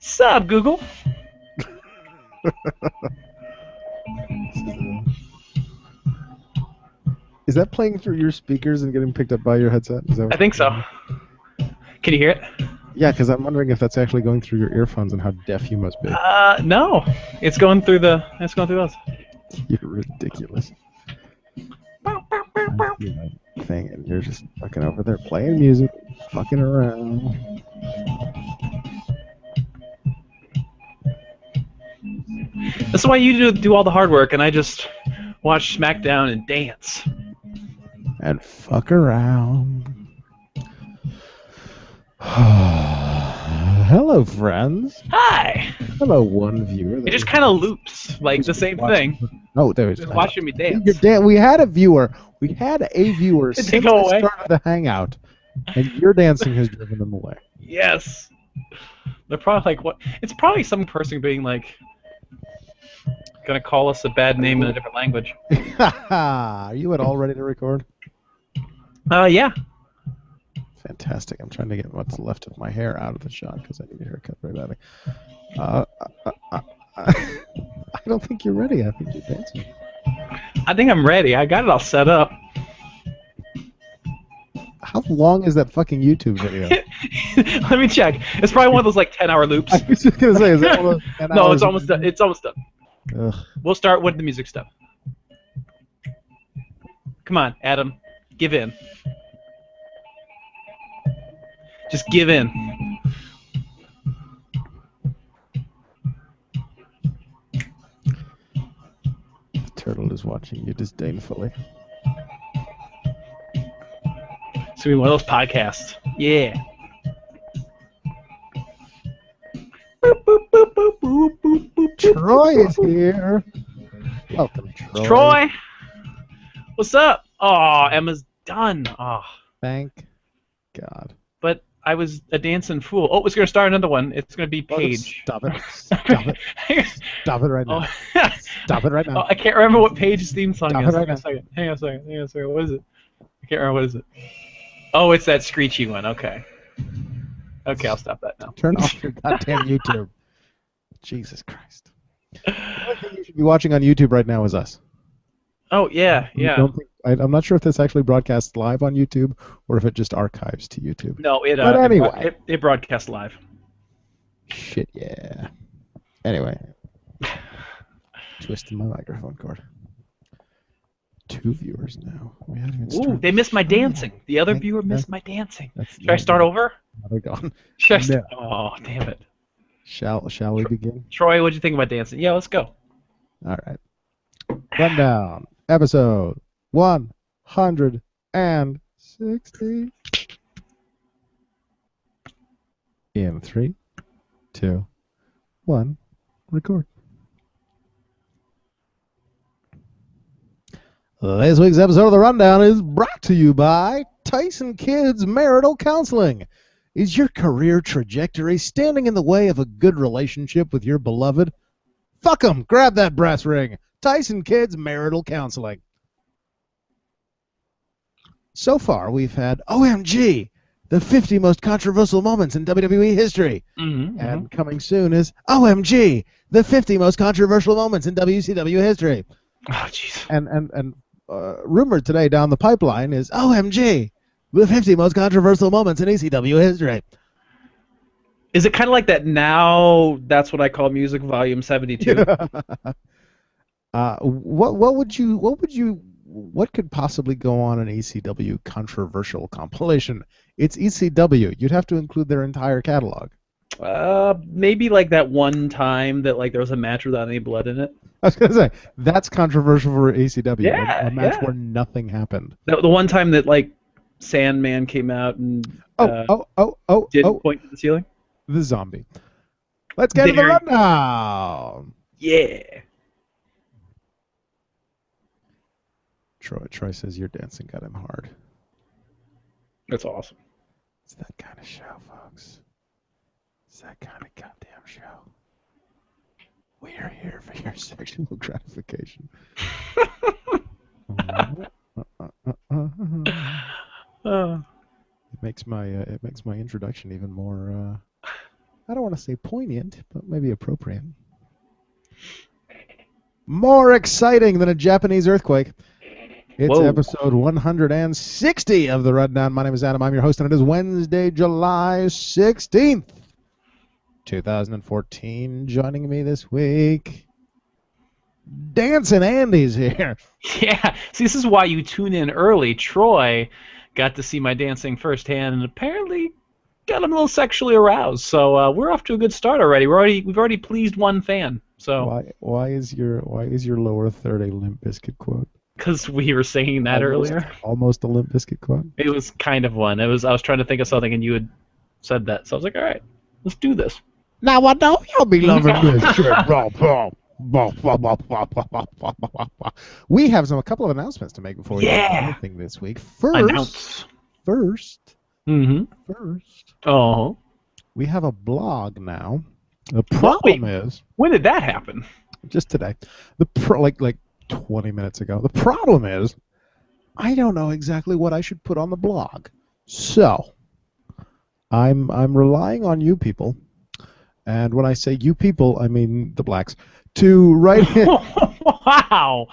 Sup, Google? Is that playing through your speakers and getting picked up by your headset? Is that I think so. Can you hear it? Yeah, because I'm wondering if that's actually going through your earphones and how deaf you must be. No. It's going through those. You're ridiculous. Thing, and you're just fucking over there playing music, fucking around. This is why you do all the hard work, and I just watch SmackDown and dance. And fuck around. Hello, friends. Hi. Hello, one viewer. It just kind of loops, like the same thing. Oh, there it is. Just watching me dance. We had a viewer. We had a viewer Did since they go away? started the hangout, and your dancing has driven them away. Yes. They're probably like, what? It's probably some person being like, gonna call us a bad name in a different language. Are you at all ready to record? Yeah. Fantastic. I'm trying to get what's left of my hair out of the shot because I need a haircut very badly. I don't think you're ready. I think you're dancing. I think I'm ready. I got it all set up. How long is that fucking YouTube video? Let me check. It's probably one of those like 10-hour loops. I was just gonna say, is that one of those 10 No, hours it's almost done. It's almost done. Ugh. We'll start with the music stuff. Come on, Adam. Give in. Just give in. The turtle is watching you disdainfully. It's gonna be one of those podcasts. Yeah. Boop, boop, boop, boop, boop, boop, boop, boop. Troy is here. Welcome, Troy. Troy, what's up? Oh, Emma's done. Oh, Thank God. but I was a dancing fool. Oh, it's gonna start another one. It's gonna be Paige. Stop it. Stop it. Stop it right now. Oh, Stop it right now. oh, I can't remember what Paige's theme song Stop is. it right Hang on a second. What is it? I can't remember what is it. Oh, it's that screechy one. Okay. Okay, I'll stop that now. Turn off your goddamn YouTube. Jesus Christ. The only thing you should be watching on YouTube right now is us. Oh yeah, yeah. I'm not sure if this actually broadcasts live on YouTube or if it just archives to YouTube. No, it. But anyway. it broadcasts live. Shit, yeah. Anyway. Twisting my microphone cord. 2 viewers now. We haven't even Ooh, started. they missed my dancing. The other Thank- viewer missed that- my dancing. That's Should I start over? No, they're gone. Should I No. Oh, damn it. Shall we begin? Troy, what'd you think about dancing? Yeah, let's go. All right. Rundown. Episode 160. In 3, 2, 1, record. This week's episode of The Rundown is brought to you by Tyson Kids Marital Counseling. Is your career trajectory standing in the way of a good relationship with your beloved? Fuck 'em! Grab that brass ring. Tyson Kids Marital Counseling. So far, we've had OMG, the 50 most controversial moments in WWE history. Mm-hmm. And coming soon is OMG, the 50 most controversial moments in WCW history. Oh, jeez. And rumored today down the pipeline is OMG, the 50 most controversial moments in ECW history. Is it kind of like that now? That's what I call music volume 72. What could possibly go on an ECW controversial compilation? It's ECW. You'd have to include their entire catalog. Maybe like that one time that like there was a match without any blood in it. I was gonna say that's controversial for ECW. Yeah, a match yeah. where nothing happened. The one time that like Sandman came out and did point to the ceiling. The zombie. Let's get to the rundown. Yeah. Troy says your dancing got him hard. That's awesome. It's that kind of show, folks. It's that kind of goddamn show. We are here for your sexual gratification. It makes my introduction even more I don't want to say poignant, but maybe appropriate. More exciting than a Japanese earthquake. It's Whoa. episode 160 of The Rundown. My name is Adam. I'm your host, and it is Wednesday, July 16th, 2014. Joining me this week, Dancing Andy's here. Yeah, see, this is why you tune in early. Troy got to see my dancing firsthand, and apparently got him a little sexually aroused. So we're off to a good start already. We've already pleased one fan. So Why is your lower third a Limp Bizkit quote? because we were singing that earlier, Almost a Limp Bizkit quote. it was kind of one. I was trying to think of something, and you had said that, so I was like, all right, let's do this. Now I know you'll be loving this shit. We have a couple of announcements to make before we do anything this week. Announce. First, Oh. we have a blog now. The problem is, When did that happen? just today, like 20 minutes ago. The problem is, I don't know exactly what I should put on the blog. So, I'm relying on you people, and when I say you people, I mean the blacks, to write. Wow.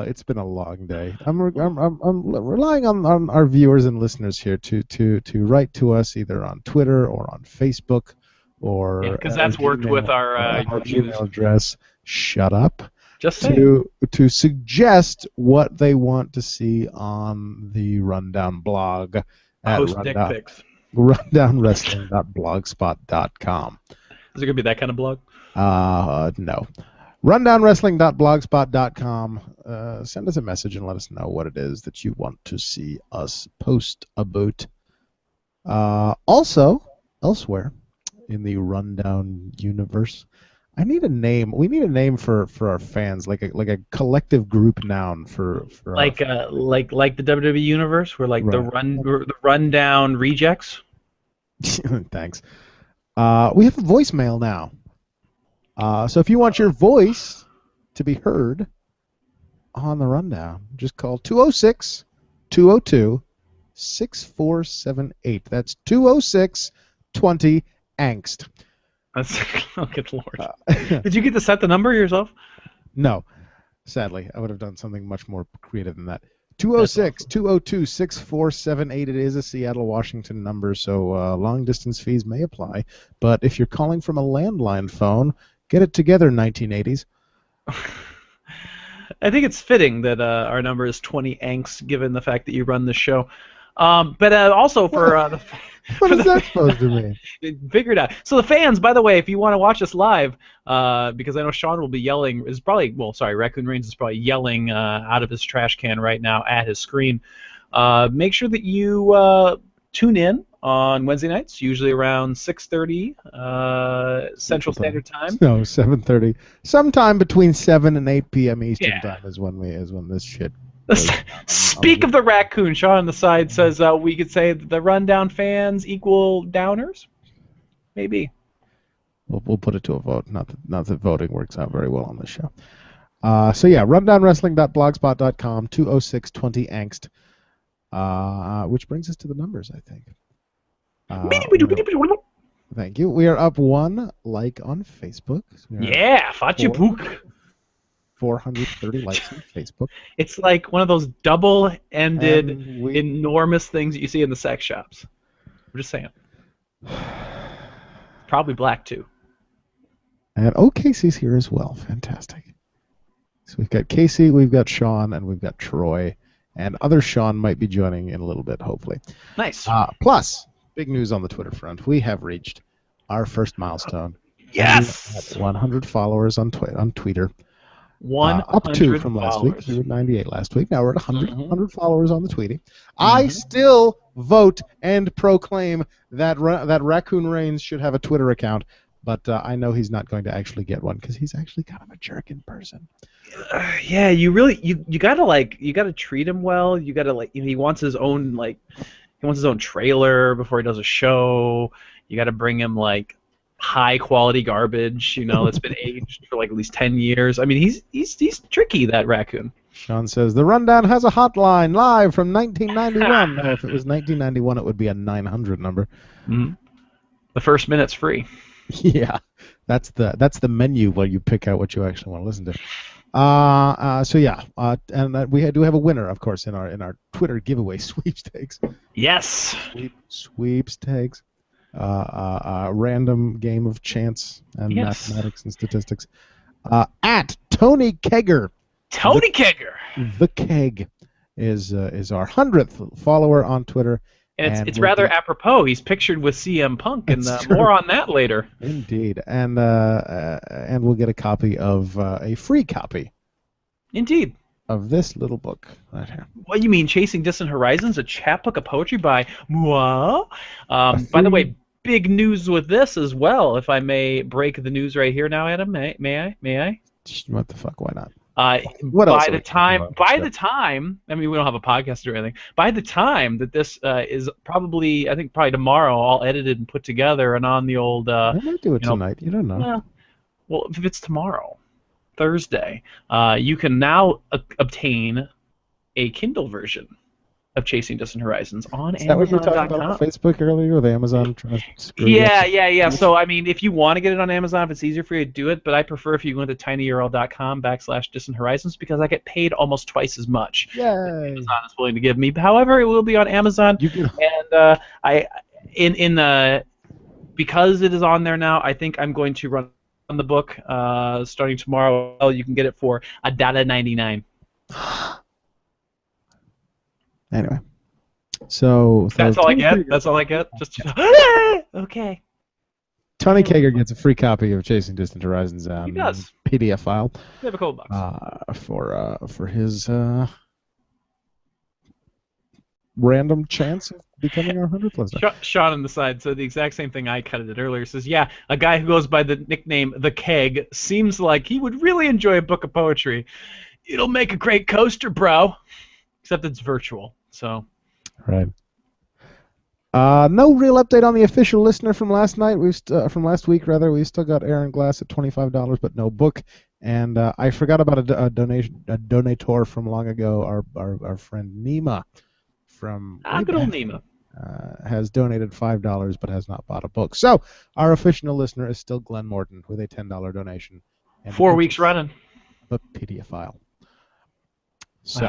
It's been a long day. I'm relying on our viewers and listeners here to write to us either on Twitter or on Facebook or because that's worked with our Gmail address. Shut up. Just saying. To suggest what they want to see on the Rundown blog at Post dick pics. rundownwrestling.blogspot.com. Is it gonna be that kind of blog? No. rundownwrestling.blogspot.com. Send us a message and let us know what it is that you want to see us post about. Also, elsewhere in the Rundown universe, I need a name. We need a name for our fans, like a collective group noun for like the WWE universe, where like Right. the Rundown rejects. Thanks. We have a voicemail now. So if you want your voice to be heard on the Rundown, just call 206-202-6478. That's 206-20-ANGST. That's oh good lord. Did you get to set the number yourself? No. Sadly, I would have done something much more creative than that. 206-202-6478. It is a Seattle, Washington number, so long-distance fees may apply. But if you're calling from a landline phone, get it together, 1980s. I think it's fitting that our number is 20 angst, given the fact that you run this show. But also for What is that supposed to mean? Figure it out. So the fans, by the way, if you want to watch us live, because I know Sean will be yelling, Raccoon Reigns is probably yelling out of his trash can right now at his screen. Make sure that you tune in on Wednesday nights, usually around 6:30 Central Standard Time. No, 7:30. Sometime between 7 and 8 p.m. Eastern Time is when this shit. Speak of the raccoon, Sean on the side says we could say the Rundown fans equal downers. Maybe. We'll put it to a vote. Not that voting works out very well on this show. So yeah, rundownwrestling.blogspot.com, 206-20-ANGST, which brings us to the numbers, I think. Thank you. We are up 1 like on Facebook. Yeah, Fatchapuk. 430 likes on Facebook. It's like one of those double-ended, enormous things that you see in the sex shops. I'm just saying. Probably black, too. And Casey's here as well. Fantastic. So we've got Casey, we've got Sean, and we've got Troy. And other Sean might be joining in a little bit, hopefully. Nice. Plus, big news on the Twitter front. We have reached our first milestone. Yes! 100 followers on Twitter. 100 up 2 from last week. We were at 98 last week. Now we're at 100 followers on the Tweety. I still vote and proclaim that Raccoon Reigns should have a Twitter account, but I know he's not going to actually get one because he's actually kind of a jerk in person. Yeah, you really you gotta treat him well. You gotta he wants his own trailer before he does a show. You gotta bring him high quality garbage, that's been aged for at least 10 years. I mean, he's tricky, that raccoon. Sean says the Rundown has a hotline live from 1991. No, if it was 1991, it would be a 900 number. Mm-hmm. The first minute's free. Yeah, that's the menu where you pick out what you actually want to listen to. So yeah, and we do have a winner, of course, in our Twitter giveaway sweepstakes. Yes. Sweepstakes. Random game of chance and mathematics and statistics. At Tony Kegger. Tony Kegger. The Keg is our 100th follower on Twitter. And it's rather apropos. He's pictured with CM Punk, and more on that later. Indeed, and we'll get a copy of a free copy. Indeed. Of this little book right here. What you mean, Chasing Distant Horizons, a chapbook of poetry by moi? By the way, big news with this as well. If I may break the news right here now, Adam, may I? What the fuck? Why not? By the time, I mean, we don't have a podcast or anything. By the time that this is probably tomorrow, all edited and put together and on the old. I might do it tonight. You don't know. Well, if it's tomorrow, Thursday, you can now obtain a Kindle version of Chasing Distant Horizons on Amazon.com. Is that what you were talking about on Facebook earlier with Amazon? Yeah. So, I mean, if you want to get it on Amazon, if it's easier for you to do it, but I prefer if you go to tinyurl.com/Distant Horizons because I get paid almost twice as much as Amazon is willing to give me. However, it will be on Amazon, and because it is on there now, I think I'm going to run the book starting tomorrow. You can get it for $1.99. Anyway, so that's all I get. That's all I get. Just okay. Tony Kegger gets a free copy of Chasing Distant Horizons on PDF file. We have a cold box for his random chance of becoming our 100th listener. Sean on the side said the exact same thing I cut it earlier. Says, yeah, a guy who goes by the nickname The Keg seems like he would really enjoy a book of poetry. It'll make a great coaster, bro. Except it's virtual, so. Right. No real update on the official listener from last night. From last week, rather. We still got Aaron Glass at $25, but no book. And I forgot about a donator from long ago. Our friend Nima from good old Nima has donated $5, but has not bought a book. So our official listener is still Glenn Morton with a $10 donation. And 4 weeks running. A PDF file. So.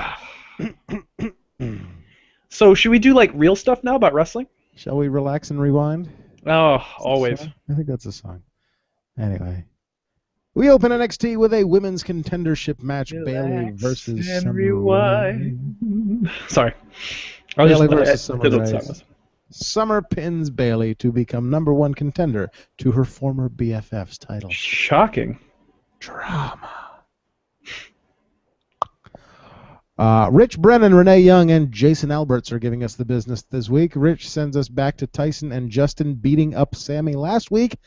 So should we do like real stuff now about wrestling? Shall we relax and rewind? Oh, always. I think that's a song. Anyway, we open NXT with a women's contendership match: Bayley versus Summer. Sorry. Bayley versus Summer. Summer pins Bayley to become #1 contender to her former BFF's title. Shocking. Drama. Rich Brennan, Renee Young, and Jason Alberts are giving us the business this week. Rich sends us back to Tyson and Justin beating up Sammy last week.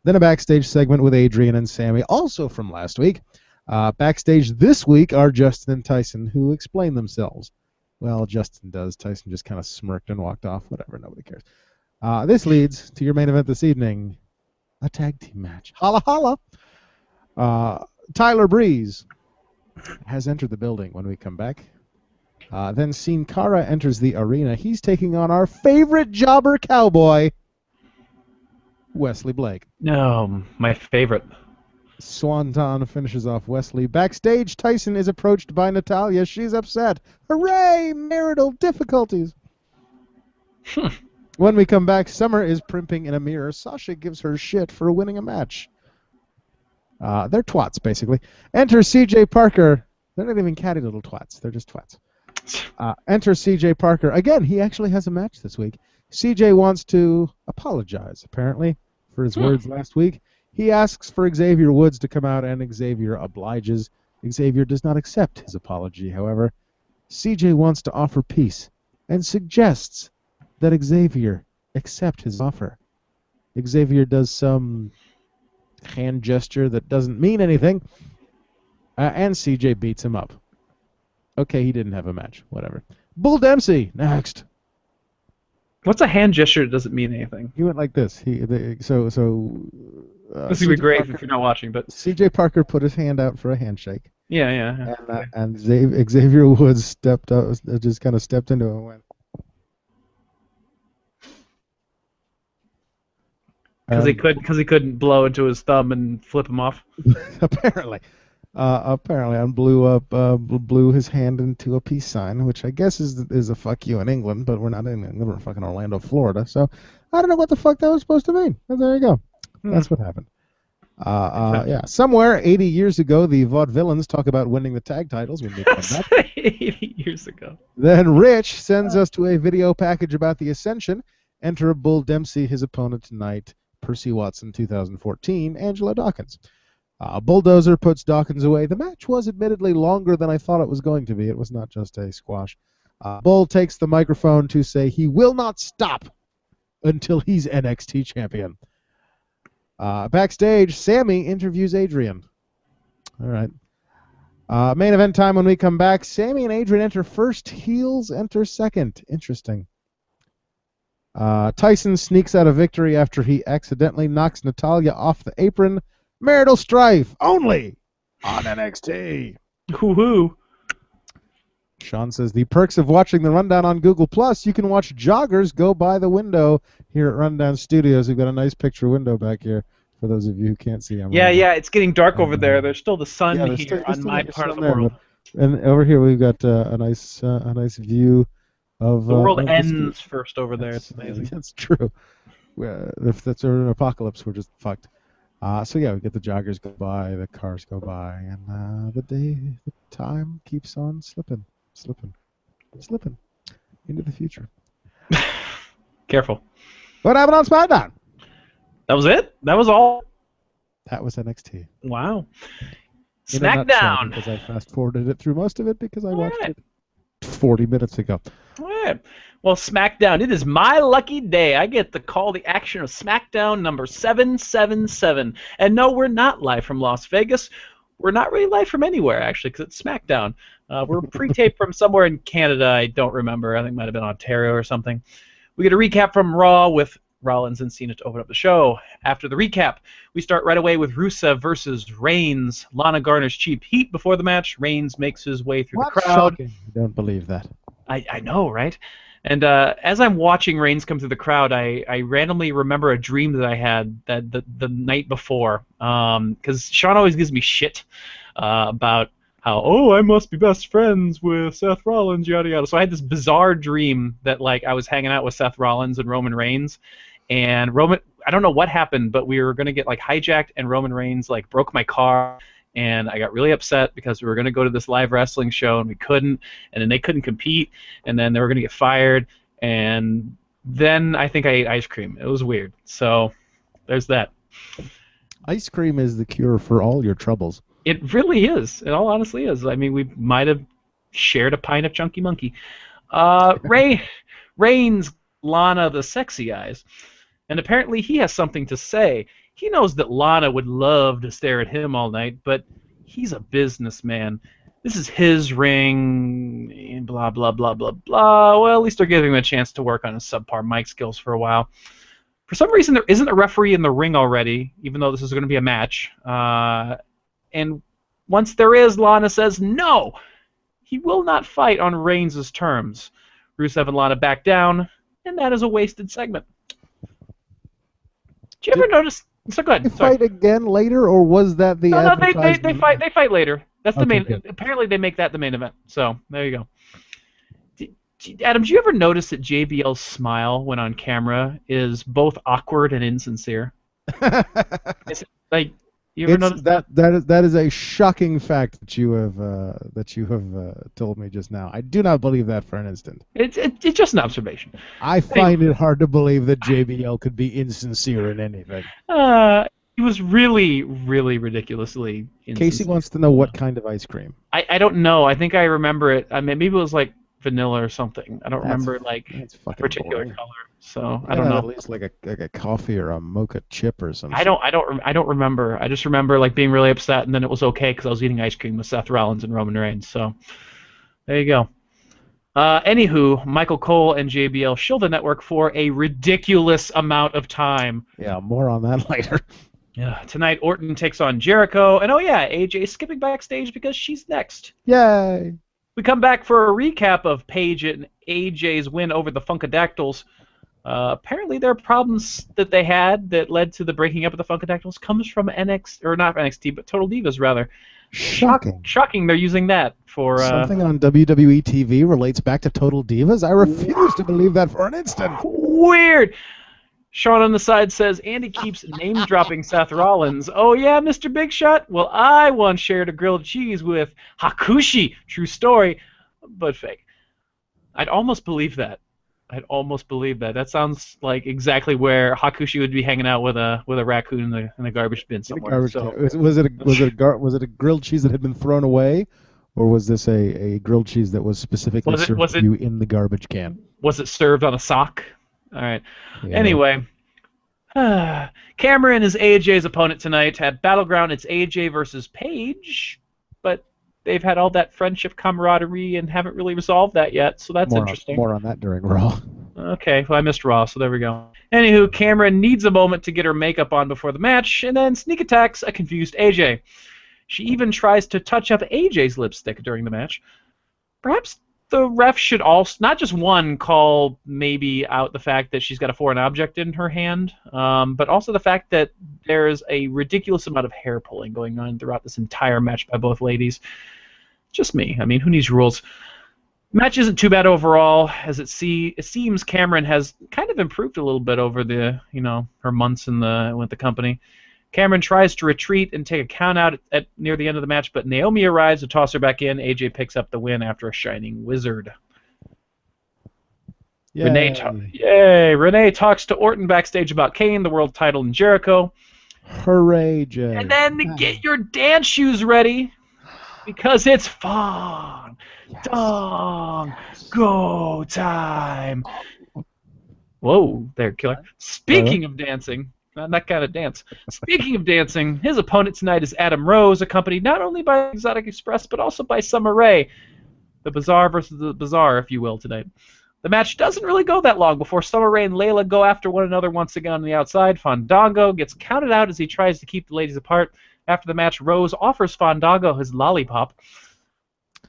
Then a backstage segment with Adrian and Sammy, also from last week. Backstage this week are Justin and Tyson, who explain themselves. Well, Justin does. Tyson just kind of smirked and walked off. Whatever, nobody cares. This leads to your main event this evening, a tag team match. Holla holla! Tyler Breeze has entered the building when we come back. Then Sin Cara enters the arena. He's taking on our favorite jobber cowboy, Wesley Blake. No, my favorite. Swanton finishes off Wesley. Backstage, Tyson is approached by Natalya. She's upset. Hooray! Marital difficulties. When we come back, Summer is primping in a mirror. Sasha gives her shit for winning a match. They're twats, basically. Enter CJ Parker. They're not even catty little twats. They're just twats. Enter CJ Parker. Again, he actually has a match this week. CJ wants to apologize, apparently, for his words last week. He asks for Xavier Woods to come out, and Xavier obliges. Xavier does not accept his apology, however. CJ wants to offer peace and suggests that Xavier accept his offer. Xavier does some hand gesture that doesn't mean anything, and CJ beats him up. Okay, he didn't have a match. Whatever. Bull Dempsey, next. What's a hand gesture that doesn't mean anything? He went like this. This would be great if you're not watching, but CJ Parker put his hand out for a handshake. Yeah. And Xavier Woods stepped up, just kind of stepped into it and went. Because he couldn't blow into his thumb and flip him off. Apparently. And blew his hand into a peace sign, which I guess is a fuck you in England, but we're not in England, we're in fucking Orlando, Florida. So I don't know what the fuck that was supposed to mean. But there you go. That's what happened. Yeah. Somewhere 80 years ago, the Vaudevillains talk about winning the tag titles when they come back. 80 years ago. Then Rich sends us to a video package about the Ascension. Enter a Bull Dempsey, his opponent tonight, Percy Watson, 2014, Angelo Dawkins. Bulldozer puts Dawkins away. The match was admittedly longer than I thought it was going to be. It was not just a squash. Bull takes the microphone to say he will not stop until he's NXT champion. Backstage, Sammy interviews Adrian. All right. Main event time when we come back. Sammy and Adrian enter first. Heels enter second. Interesting. Tyson sneaks out a victory after he accidentally knocks Natalya off the apron. Marital strife only on NXT. Woohoo. Sean says the perks of watching the Rundown on Google Plus. You can watch joggers go by the window here at Rundown Studios. We've got a nice picture window back here for those of you who can't see. Yeah, it's getting dark over there. There's still the sun here on my part of the world. And over here we've got a nice view of the world ends first over there. It's amazing. That's true. If that's an apocalypse, we're just fucked. So yeah, we get the joggers go by, the cars go by, and the time keeps on slipping into the future. Careful. What happened on SmackDown? That was it? That was all? That was NXT. Wow. In SmackDown. Because I fast forwarded it through most of it because I watched it 40 minutes ago. All right. Well, SmackDown, it is my lucky day. I get to call the action of SmackDown number 777. And no, we're not live from Las Vegas. We're not really live from anywhere, actually, because it's SmackDown. We're pre-taped from somewhere in Canada. I don't remember. I think it might have been Ontario or something. We get a recap from Raw with Rollins and Cena to open up the show. After the recap, we start right away with Rusev versus Reigns. Lana garners cheap heat before the match. Reigns makes his way through the crowd. Shocking. I don't believe that. I know, right? And as I'm watching Reigns come through the crowd, I randomly remember a dream that I had the night before. Because Sean always gives me shit about how, I must be best friends with Seth Rollins, yada yada. So I had this bizarre dream that I was hanging out with Seth Rollins and Roman Reigns, and I don't know what happened, but we were gonna get hijacked, and Roman Reigns broke my car. And I got really upset because we were going to go to this live wrestling show and we couldn't, and then they couldn't compete, and then they were going to get fired, and then I think I ate ice cream. It was weird. So there's that. Ice cream is the cure for all your troubles. It really is. It all honestly is. I mean, we might have shared a pint of Chunky Monkey. Reigns, Lana, the sexy eyes, and apparently he has something to say. He knows that Lana would love to stare at him all night, but he's a businessman. This is his ring, blah, blah, blah, blah, blah. Well, at least they're giving him a chance to work on his subpar mic skills for a while. For some reason, there isn't a referee in the ring already, even though this is going to be a match. And once there is, Lana says no. He will not fight on Reigns' terms. Rusev and Lana back down, and that is a wasted segment. Did you ever notice... So go ahead. They fight again later, or was that the? No, they fight. They fight later. That's the main. Good. Apparently, they make that the main event. So there you go. Adam, did you ever notice that JBL's smile when on camera is both awkward and insincere? Is it, you ever notice that? That is a shocking fact that you have told me just now. I do not believe that for an instant. It's just an observation. I find it hard to believe that JBL could be insincere in anything. He was really, really ridiculously insincere. Casey wants to know what kind of ice cream. I don't know. I think I remember it. I mean, maybe it was vanilla or something. I don't remember a particular boring. color. So I don't know. At least like a coffee or a mocha chip or something. I don't remember. I just remember being really upset, and then it was okay because I was eating ice cream with Seth Rollins and Roman Reigns. So there you go. Anywho, Michael Cole and JBL shill the network for a ridiculous amount of time. Yeah, more on that later. Yeah. Tonight, Orton takes on Jericho, and AJ skipping backstage because she's next. Yay! We come back for a recap of Paige and AJ's win over the Funkadactyls. Apparently, there are problems that they had that led to the breaking up of the Funkadactyls comes from NXT, or not NXT, but Total Divas rather. Shocking. Shocking they're using that for... Something on WWE TV relates back to Total Divas? I refuse to believe that for an instant. Weird! Sean on the side says, Andy keeps name-dropping Seth Rollins. Oh yeah, Mr. Big Shot? Well, I once shared a grilled cheese with Hakushi. True story, but fake. I'd almost believe that. That sounds like exactly where Hakushi would be hanging out with a raccoon in the garbage bin somewhere. Was it a grilled cheese that had been thrown away, or was this a grilled cheese that was specifically served to you in the garbage can? Was it served on a sock? All right. Yeah. Anyway, Cameron is AJ's opponent tonight. At Battleground, it's AJ versus Paige, but they've had all that friendship camaraderie and haven't really resolved that yet, so that's interesting. More on that during Raw. Okay, well, I missed Raw, so there we go. Anywho, Cameron needs a moment to get her makeup on before the match, and then sneak attacks a confused AJ. She even tries to touch up AJ's lipstick during the match. Perhaps the ref should also, not just one, call maybe out the fact that she's got a foreign object in her hand, but also the fact that there's a ridiculous amount of hair pulling going on throughout this entire match by both ladies. Just me. I mean, who needs rules? Match isn't too bad overall, as it seems Cameron has kind of improved a little bit over the her months with the company. Cameron tries to retreat and take a count out at near the end of the match, but Naomi arrives to toss her back in. AJ picks up the win after a shining wizard. Yay. Renee talks to Orton backstage about Kane, the world title, and Jericho. Hooray, Jay. And then get your dance shoes ready, because it's fun. Yes. Dong. Go time. Whoa, there, killer. Speaking of dancing, not that kind of dance. Speaking of dancing, his opponent tonight is Adam Rose, accompanied not only by Exotic Express, but also by Summer Rae. The Bizarre versus the Bizarre, if you will, tonight. The match doesn't really go that long before Summer Rae and Layla go after one another once again on the outside. Fandango gets counted out as he tries to keep the ladies apart. After the match, Rose offers Fandango his lollipop.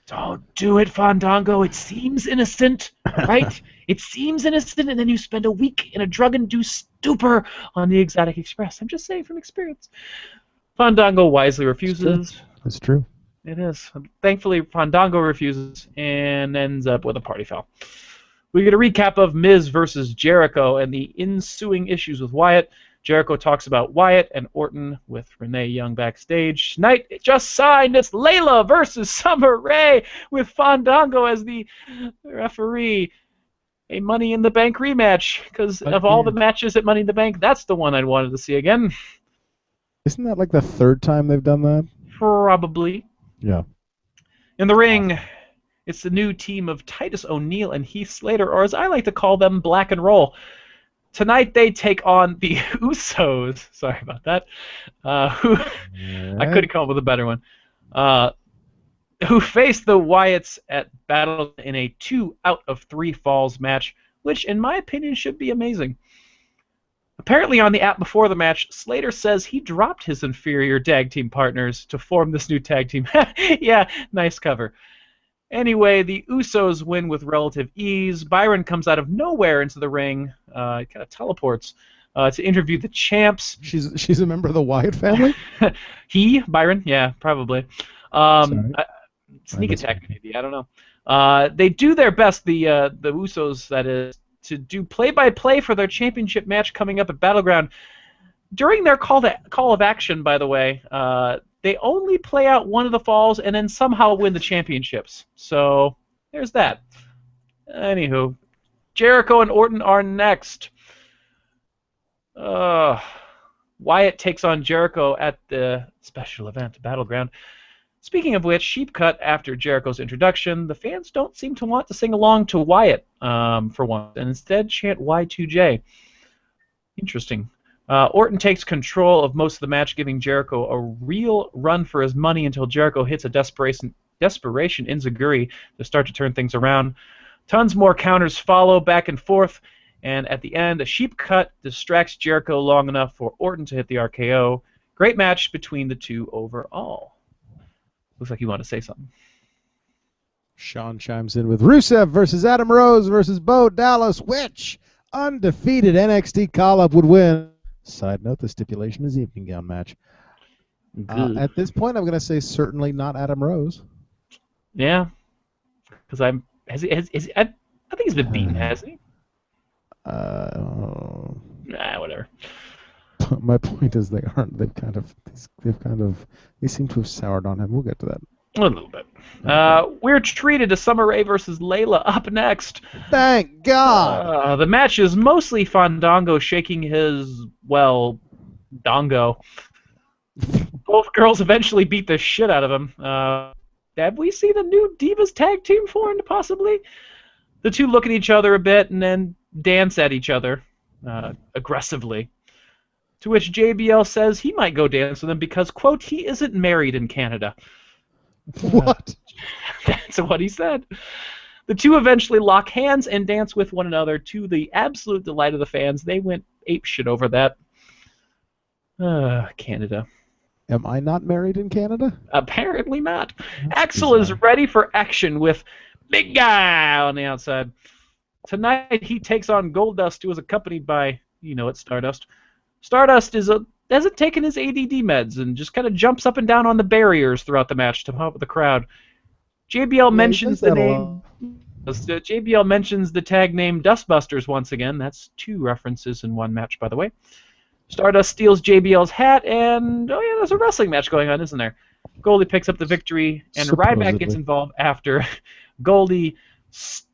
Don't do it, Fandango. It seems innocent, right? It seems innocent, and then you spend a week in a drug-induced stupor on the Exotic Express. I'm just saying from experience. Fandango wisely refuses. It's true. It is. Thankfully, Fandango refuses and ends up with a party foul. We get a recap of Miz versus Jericho and the ensuing issues with Wyatt. Jericho talks about Wyatt and Orton with Renee Young backstage. Tonight, it just signed. It's Layla versus Summer Rae with Fandango as the referee. A Money in the Bank rematch, because of all the matches at Money in the Bank, that's the one I'd wanted to see again. Isn't that like the third time they've done that? Probably. Yeah. In the ring, it's the new team of Titus O'Neil and Heath Slater, or as I like to call them, Black and Roll. Tonight they take on the Usos. Sorry about that. I couldn't come up with a better one. Who face the Wyatts at Battle in a 2 out of 3 falls match, which in my opinion should be amazing. Apparently on the app before the match, Slater says he dropped his inferior tag team partners to form this new tag team. Yeah, nice cover. Anyway, the Usos win with relative ease. Byron comes out of nowhere into the ring, kind of teleports, to interview the champs. She's a member of the Wyatt family? Byron? Yeah, probably. Sneak attack, maybe. I don't know. They do their best, the Usos, that is, to do play-by-play for their championship match coming up at Battleground. During their call of action, by the way, they only play out one of the falls and then somehow win the championships. So there's that. Anywho, Jericho and Orton are next. Wyatt takes on Jericho at the special event, Battleground. Speaking of which, Sheep cut after Jericho's introduction. The fans don't seem to want to sing along to Wyatt for once, and instead chant Y2J. Interesting. Orton takes control of most of the match, giving Jericho a real run for his money until Jericho hits a desperation enziguri to start to turn things around. Tons more counters follow back and forth, and at the end, a Sheep cut distracts Jericho long enough for Orton to hit the RKO. Great match between the two overall. Looks like you want to say something. Sean chimes in with Rusev versus Adam Rose versus Bo Dallas. Which undefeated NXT call-up would win. Side note, the stipulation is evening gown match. At this point, I'm going to say certainly not Adam Rose. Yeah, because I think he's been beaten, hasn't he? Nah, whatever. My point is they aren't. They seem to have soured on him. We'll get to that. A little bit. We're treated to Summer Rae versus Layla up next. Thank God. The match is mostly Fandango shaking his, well, dongo. Both girls eventually beat the shit out of him. Have we seen a new Divas tag team formed, possibly? The two look at each other a bit and then dance at each other aggressively. To which JBL says he might go dance with them because, quote, he isn't married in Canada. What? That's what he said. The two eventually lock hands and dance with one another to the absolute delight of the fans. They went apeshit over that. Canada. Am I not married in Canada? Apparently not. That's Axel bizarre. is ready for action with Big Guy on the outside. Tonight he takes on Goldust, who is accompanied by, you know it, Stardust. Stardust hasn't taken his ADD meds and just kind of jumps up and down on the barriers throughout the match to help the crowd. JBL mentions the name. JBL mentions the tag name Dustbusters once again. That's 2 references in one match, by the way. Stardust steals JBL's hat, and oh yeah, there's a wrestling match going on, isn't there? Goldie picks up the victory, and Ryback gets involved after Goldie stars?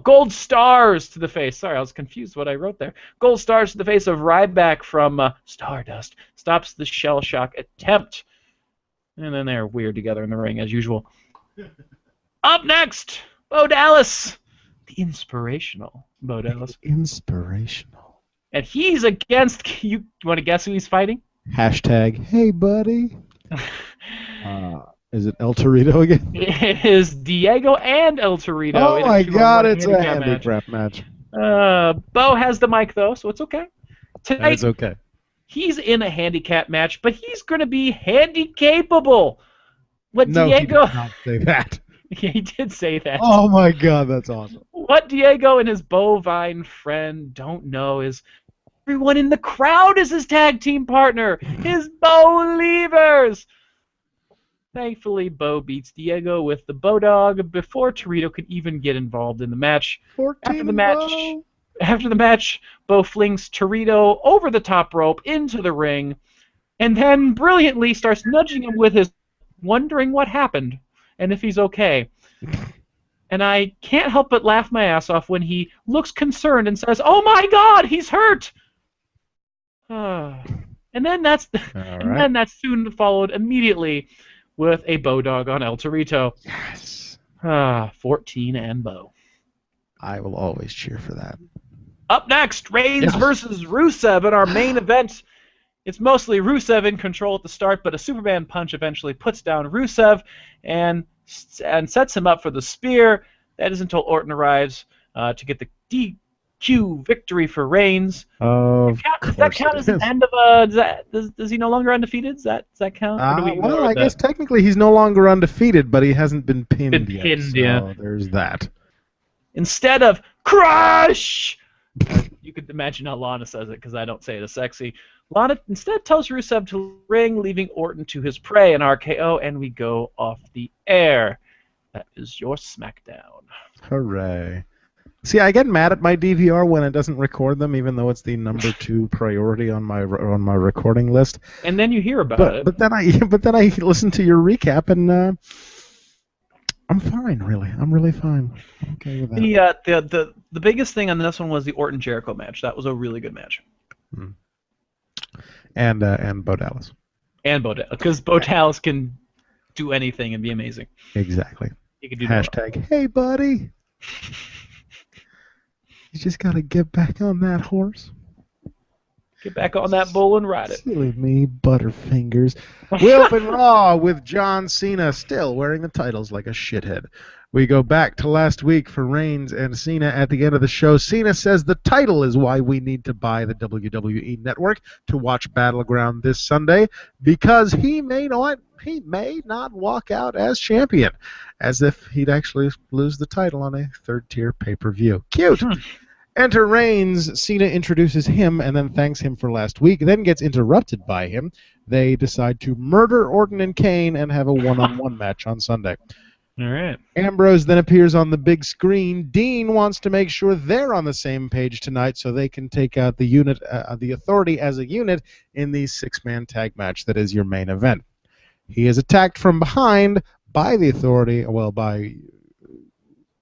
Gold stars to the face. Sorry, I was confused what I wrote there. Gold stars to the face of Ryback from Stardust. Stops the shell shock attempt. And then they're weird together in the ring, as usual. Up next, Bo Dallas. The inspirational Bo Dallas. Inspirational. And he's against... You want to guess who he's fighting? Hashtag, hey, buddy. Is it El Torito again? It is Diego and El Torito. Oh my God, it's a handicap match. Bo has the mic, though, so it's okay. Tonight, it's okay. He's in a handicap match, but he's going to be handy-capable. What No, Diego... he did not say that. Yeah, he did say that. Oh my God, that's awesome. What Diego and his bovine friend don't know is everyone in the crowd is his tag team partner, his Bo Levers. Thankfully, Bo beats Diego with the Bo Dog before Torito could even get involved in the match. After the match, Bo flings Torito over the top rope into the ring, and then brilliantly starts nudging him with his, wondering what happened and if he's okay. And I can't help but laugh my ass off when he looks concerned and says, "Oh my God, he's hurt!" And then that's soon followed immediately with a Bo Dog on El Torito. Yes. 14 and Bo. I will always cheer for that. Up next, Reigns versus Rusev in our main event. It's mostly Rusev in control at the start, but a Superman punch eventually puts down Rusev and sets him up for the spear. That is until Orton arrives to get the DQ victory for Reigns. Does that count as an end of a... Does he no longer undefeated? Does that count? Well, I guess technically he's no longer undefeated, but he hasn't been pinned yet. So there's that. Instead of Crush! You could imagine how Lana says it, because I don't say it as sexy. Lana instead tells Rusev to ring, leaving Orton to his prey, an RKO, and we go off the air. That is your SmackDown. Hooray. See, I get mad at my DVR when it doesn't record them, even though it's the number 2 priority on my recording list. And then you hear about it. But then I listen to your recap, and I'm fine, really. I'm really fine. I'm okay with that. The biggest thing on this one was the Orton Jericho match. That was a really good match. And Bo Dallas. And Bo Dallas, because Bo Dallas can do anything and be amazing. Exactly. He can do Hashtag, hey, buddy. You just got to get back on that horse. Get back on that bull and ride it. Silly me, Butterfingers. We open Raw with John Cena still wearing the titles like a shithead. We go back to last week for Reigns and Cena at the end of the show. Cena says the title is why we need to buy the WWE Network to watch Battleground this Sunday, because he may not walk out as champion, as if he'd actually lose the title on a third-tier pay-per-view. Cute! Enter Reigns. Cena introduces him and then thanks him for last week, then gets interrupted by him. They decide to murder Orton and Kane and have a one-on-one match on Sunday. All right. Ambrose then appears on the big screen. Dean wants to make sure they're on the same page tonight so they can take out the unit, the Authority as a unit in the six-man tag match that is your main event. He is attacked from behind by the Authority, well, by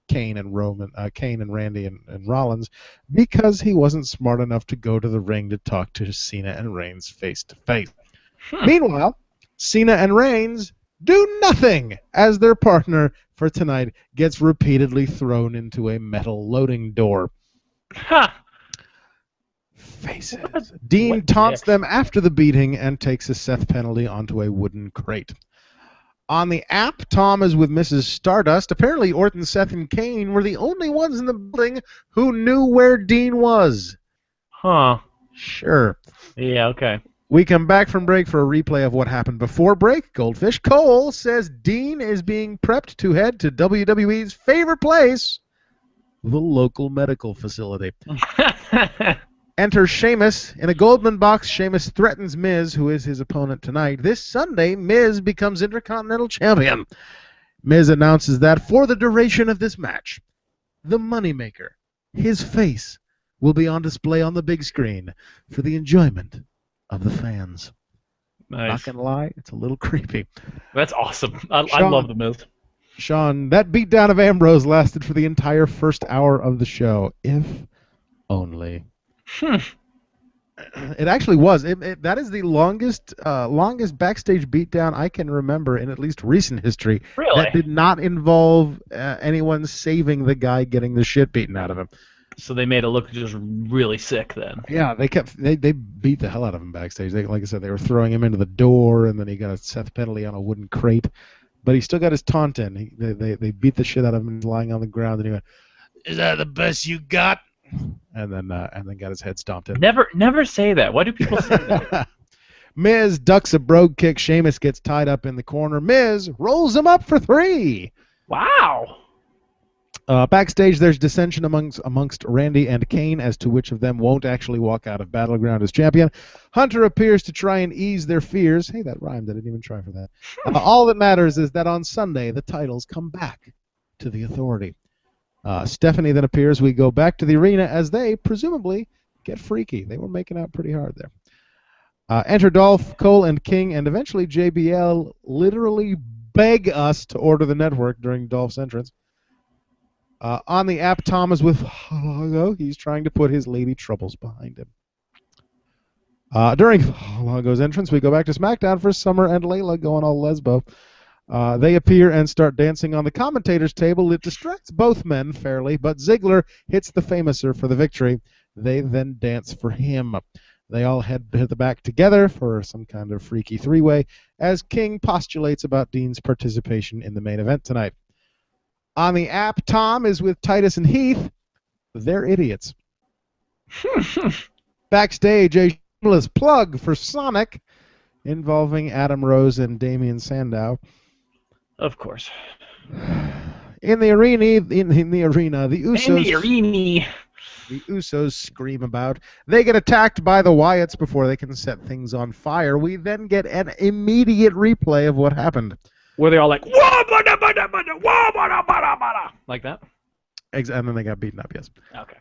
Kane and Randy and Rollins, because he wasn't smart enough to go to the ring to talk to Cena and Reigns face to face. Meanwhile, Cena and Reigns do nothing as their partner for tonight gets repeatedly thrown into a metal loading door. Faces. Dean taunts them after the beating and takes a Seth penalty onto a wooden crate. On the app, Tom is with Mrs. Stardust. Apparently, Orton, Seth, and Kane were the only ones in the building who knew where Dean was. Huh. Sure. Yeah, okay. We come back from break for a replay of what happened before break. Goldfish Cole says Dean is being prepped to head to WWE's favorite place, the local medical facility. Enter Sheamus. In a Goldman box, Sheamus threatens Miz, who is his opponent tonight. This Sunday, Miz becomes Intercontinental Champion. Miz announces that for the duration of this match, the Moneymaker, his face, will be on display on the big screen for the enjoyment of the fans. Nice. Not gonna lie, it's a little creepy. That's awesome. I love the Miz. Sean, that beatdown of Ambrose lasted for the entire first hour of the show, if only. It actually was. That is the longest backstage beatdown I can remember in at least recent history. Really? That did not involve anyone saving the guy getting the shit beaten out of him. So they made it look just really sick then. Yeah, they beat the hell out of him backstage. Like I said, they were throwing him into the door, and then he got a Seth penalty on a wooden crate, but he still got his taunt in. They beat the shit out of him. He's lying on the ground, and he went, "Is that the best you got?" And then got his head stomped in. Never say that. Why do people say that? Miz ducks a brogue kick. Sheamus gets tied up in the corner. Miz rolls him up for 3. Wow. Backstage, there's dissension amongst Randy and Kane as to which of them won't actually walk out of Battleground as champion. Hunter appears to try and ease their fears. Hey, that rhymed. I didn't even try for that. All that matters is that on Sunday, the titles come back to the Authority. Stephanie then appears. We go back to the arena as they, presumably, get freaky. They were making out pretty hard there. Enter Dolph, Cole, and King, and eventually JBL literally beg us to order the network during Dolph's entrance. On the app, Tom is with Halago. He's trying to put his lady troubles behind him. During Halago's entrance, we go back to SmackDown for Summer and Layla going all lesbo. They appear and start dancing on the commentator's table. It distracts both men fairly, but Ziggler hits the Famouser for the victory. They then dance for him. They all head to the back together for some kind of freaky three-way as King postulates about Dean's participation in the main event tonight. On the app, Tom is with Titus and Heath. They're idiots. Backstage, a shameless plug for Sonic involving Adam Rose and Damian Sandow. Of course. In the arena, the Usos scream about. They get attacked by the Wyatts before they can set things on fire. We then get an immediate replay of what happened. Where they're all like, like that? And then they got beaten up, yes. Okay.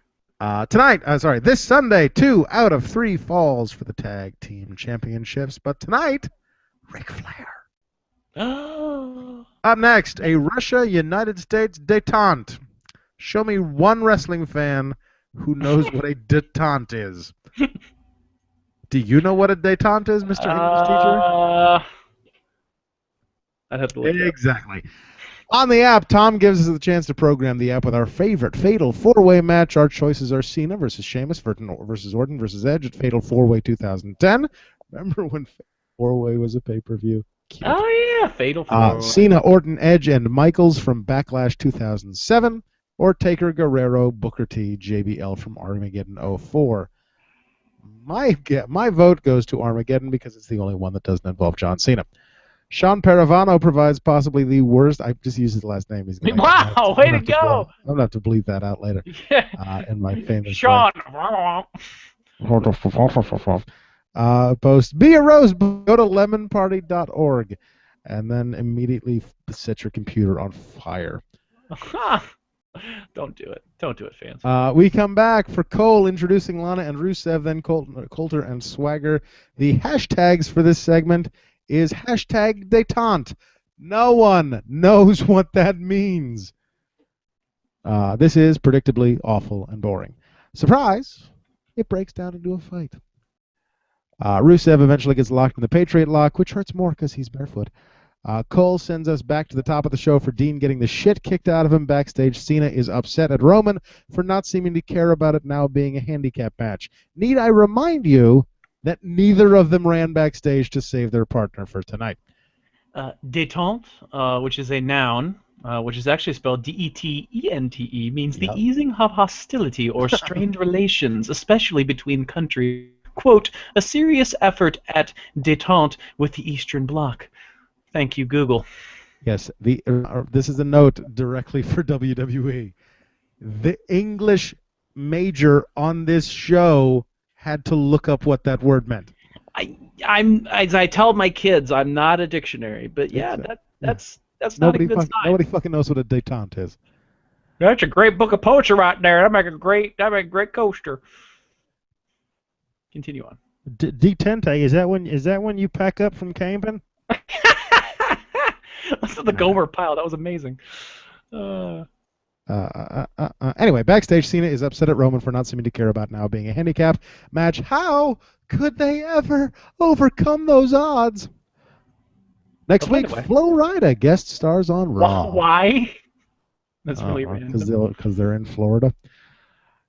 This Sunday, 2 out of 3 falls for the tag team championships. But tonight, Ric Flair. Oh. Up next, a Russia-United States détente. Show me one wrestling fan who knows what a détente is. Do you know what a détente is, Mr. English teacher? I'd have to look exactly. On the app, Tom gives us the chance to program the app with our favorite Fatal 4-Way match. Our choices are Cena versus Sheamus versus Orton versus Edge at Fatal 4-Way 2010. Remember when Fatal 4-Way was a pay-per-view? Cute. Oh yeah, Fatal 4-Way. Cena, Orton, Edge, and Michaels from Backlash 2007, or Taker, Guerrero, Booker T, JBL from Armageddon 04. My vote goes to Armageddon because it's the only one that doesn't involve John Cena. Sean Paravano provides possibly the worst. I just used his last name. Wow, way to go! I'm going to have to bleep that out later. Yeah. In my famous Sean. Post, be a rose, go to lemonparty.org, and then immediately set your computer on fire. Don't do it. Don't do it, fans. We come back for Cole introducing Lana and Rusev, then Coulter and Swagger. The hashtags for this segment is hashtag detente. No one knows what that means. This is predictably awful and boring. Surprise! It breaks down into a fight. Rusev eventually gets locked in the Patriot lock, which hurts more because he's barefoot. Cole sends us back to the top of the show for Dean getting the shit kicked out of him backstage. Cena is upset at Roman for not seeming to care about it now being a handicap match. Need I remind you that neither of them ran backstage to save their partner for tonight? Détente, which is a noun, which is actually spelled D-E-T-E-N-T-E, means the easing of hostility or strained relations, especially between countries. Quote, a serious effort at détente with the Eastern Bloc. Thank you, Google. Yes, this is a note directly for WWE. The English major on this show had to look up what that word meant. I'm as I tell my kids, I'm not a dictionary, but yeah, that's not a good sign. Nobody fucking knows what a détente is. That's a great book of poetry right there. That make a great coaster. Continue on. Detente, is that when you pack up from camping? Listen to the Gomer Pyle. That was amazing. Anyway, backstage, Cena is upset at Roman for not seeming to care about now being a handicap match. How could they ever overcome those odds? Next week, Flo Rida guest stars on Raw. Why? That's really random. Because they're in Florida.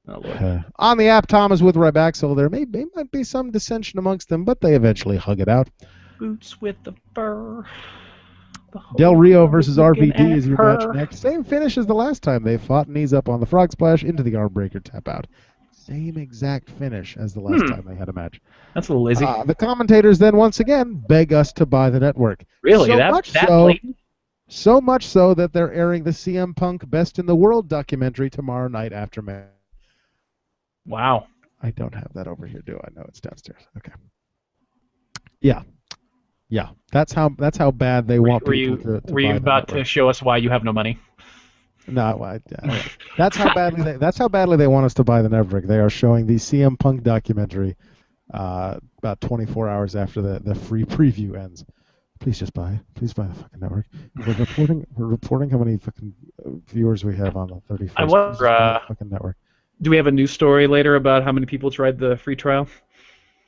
Oh, Lord. On the app, Tom is with Ryback, there might be some dissension amongst them, but they eventually hug it out. Boots with the fur. Del Rio versus RVD is your match next. Same finish as the last time they fought. Knees up on the frog splash into the arm breaker, tap out. Same exact finich as the last time they had a match. That's a little lazy. The commentators then once again beg us to buy the network. Really? So much so that they're airing the CM Punk Best in the World documentary tomorrow night after match. Wow. I don't have that over here, do I? No, it's downstairs. Okay. Yeah. That's how bad they want people to Were you about to show us why you have no money? No, that's how badly they want us to buy the network. They are showing the CM Punk documentary about 24 hours after the free preview ends. Please just buy it. Please buy the fucking network. We're reporting how many fucking viewers we have on the 31st. I wonder, fucking network. Do we have a news story later about how many people tried the free trial?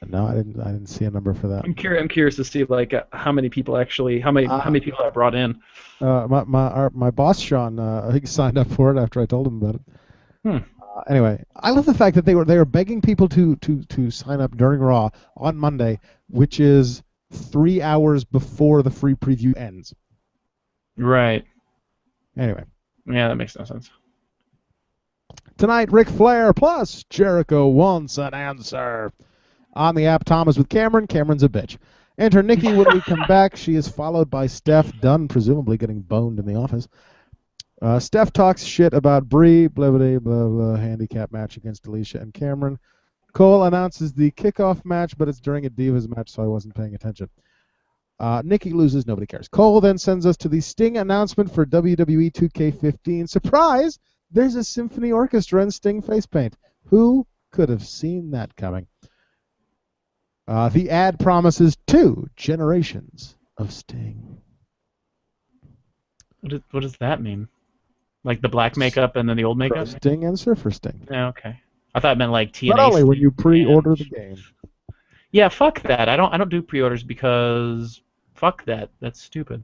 No, I didn't see a number for that. I'm curious to see how many people actually how many people I brought in. My boss Sean he signed up for it after I told him about it. Anyway, I love the fact that they were begging people to sign up during Raw on Monday, which is 3 hours before the free preview ends. Right. Anyway. Yeah, that makes no sense. Tonight, Ric Flair plus Jericho wants an answer. On the app, Tom is with Cameron. Cameron's a bitch. Enter Nikki when we come back. She is followed by Steph Dunn, presumably getting boned in the office. Steph talks shit about Brie, blah, blah, blah, blah, handicap match against Alicia and Cameron. Cole announces the kickoff match, but it's during a Divas match, so I wasn't paying attention. Nikki loses, nobody cares. Cole then sends us to the Sting announcement for WWE 2K15. Surprise! There's a symphony orchestra and Sting face paint. Who could have seen that coming? The ad promises 2 generations of Sting. What does that mean? Like the black makeup and then the old makeup? Pro Sting and Surfer Sting. Yeah, okay. I thought it meant like TNA. Not only Sting when you pre-order the game. Yeah, fuck that. I don't do pre-orders because fuck that. That's stupid.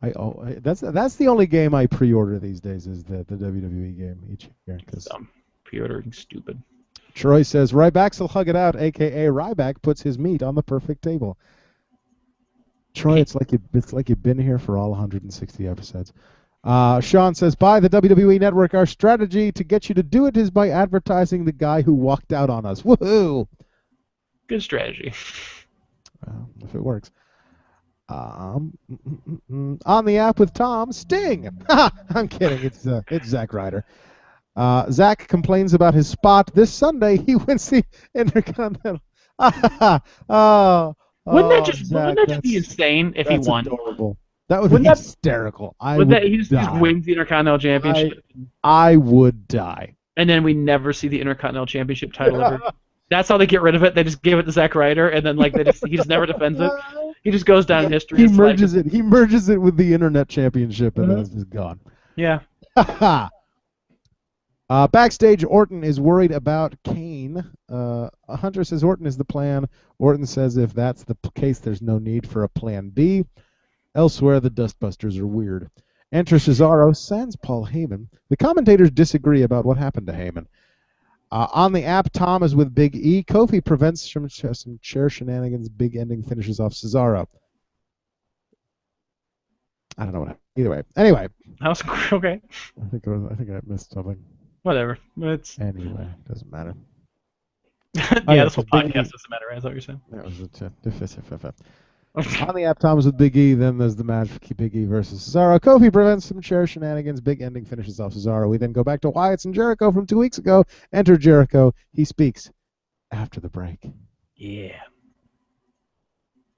That's the only game I pre-order these days is the WWE game each year. Pre-ordering stupid. Troy says Ryback will hug it out, a.k.a. Ryback puts his meat on the perfect table. Troy, it's like you've been here for all 160 episodes. Sean says, by the WWE Network, our strategy to get you to do it is by advertising the guy who walked out on us. Woohoo! Good strategy. Well, if it works. On the app with Tom, Sting. I'm kidding. It's Zack Ryder. Zack complains about his spot this Sunday. He wins the Intercontinental. Wouldn't that just be insane if he won? Adorable. That would be hysterical. He just wins the Intercontinental Championship. I would die. And then we never see the Intercontinental Championship title ever. That's how they get rid of it. They just give it to Zack Ryder, and then he just never defends it. He just goes down in history. He merges it. He merges it with the Internet Championship, and then it's just gone. Yeah. Backstage, Orton is worried about Kane. Hunter says Orton is the plan. Orton says if that's the case, there's no need for a plan B. Elsewhere, the Dustbusters are weird. Enter Cesaro, sans Paul Heyman. The commentators disagree about what happened to Heyman. On the app, Tom is with Big E. Kofi prevents from some chair shenanigans. Big ending finishes off Cesaro. I don't know what happened. Either way. Anyway. That was okay. I think I missed something. Whatever. Anyway, doesn't matter. Yeah, this whole podcast doesn't matter, right? Is that what you're saying? That was on the app, Thomas with Big E. Then there's the match for Big E versus Cesaro. Kofi prevents some chair shenanigans. Big ending finishes off Cesaro. We then go back to Wyatt's and Jericho from 2 weeks ago. Enter Jericho. He speaks after the break. Yeah.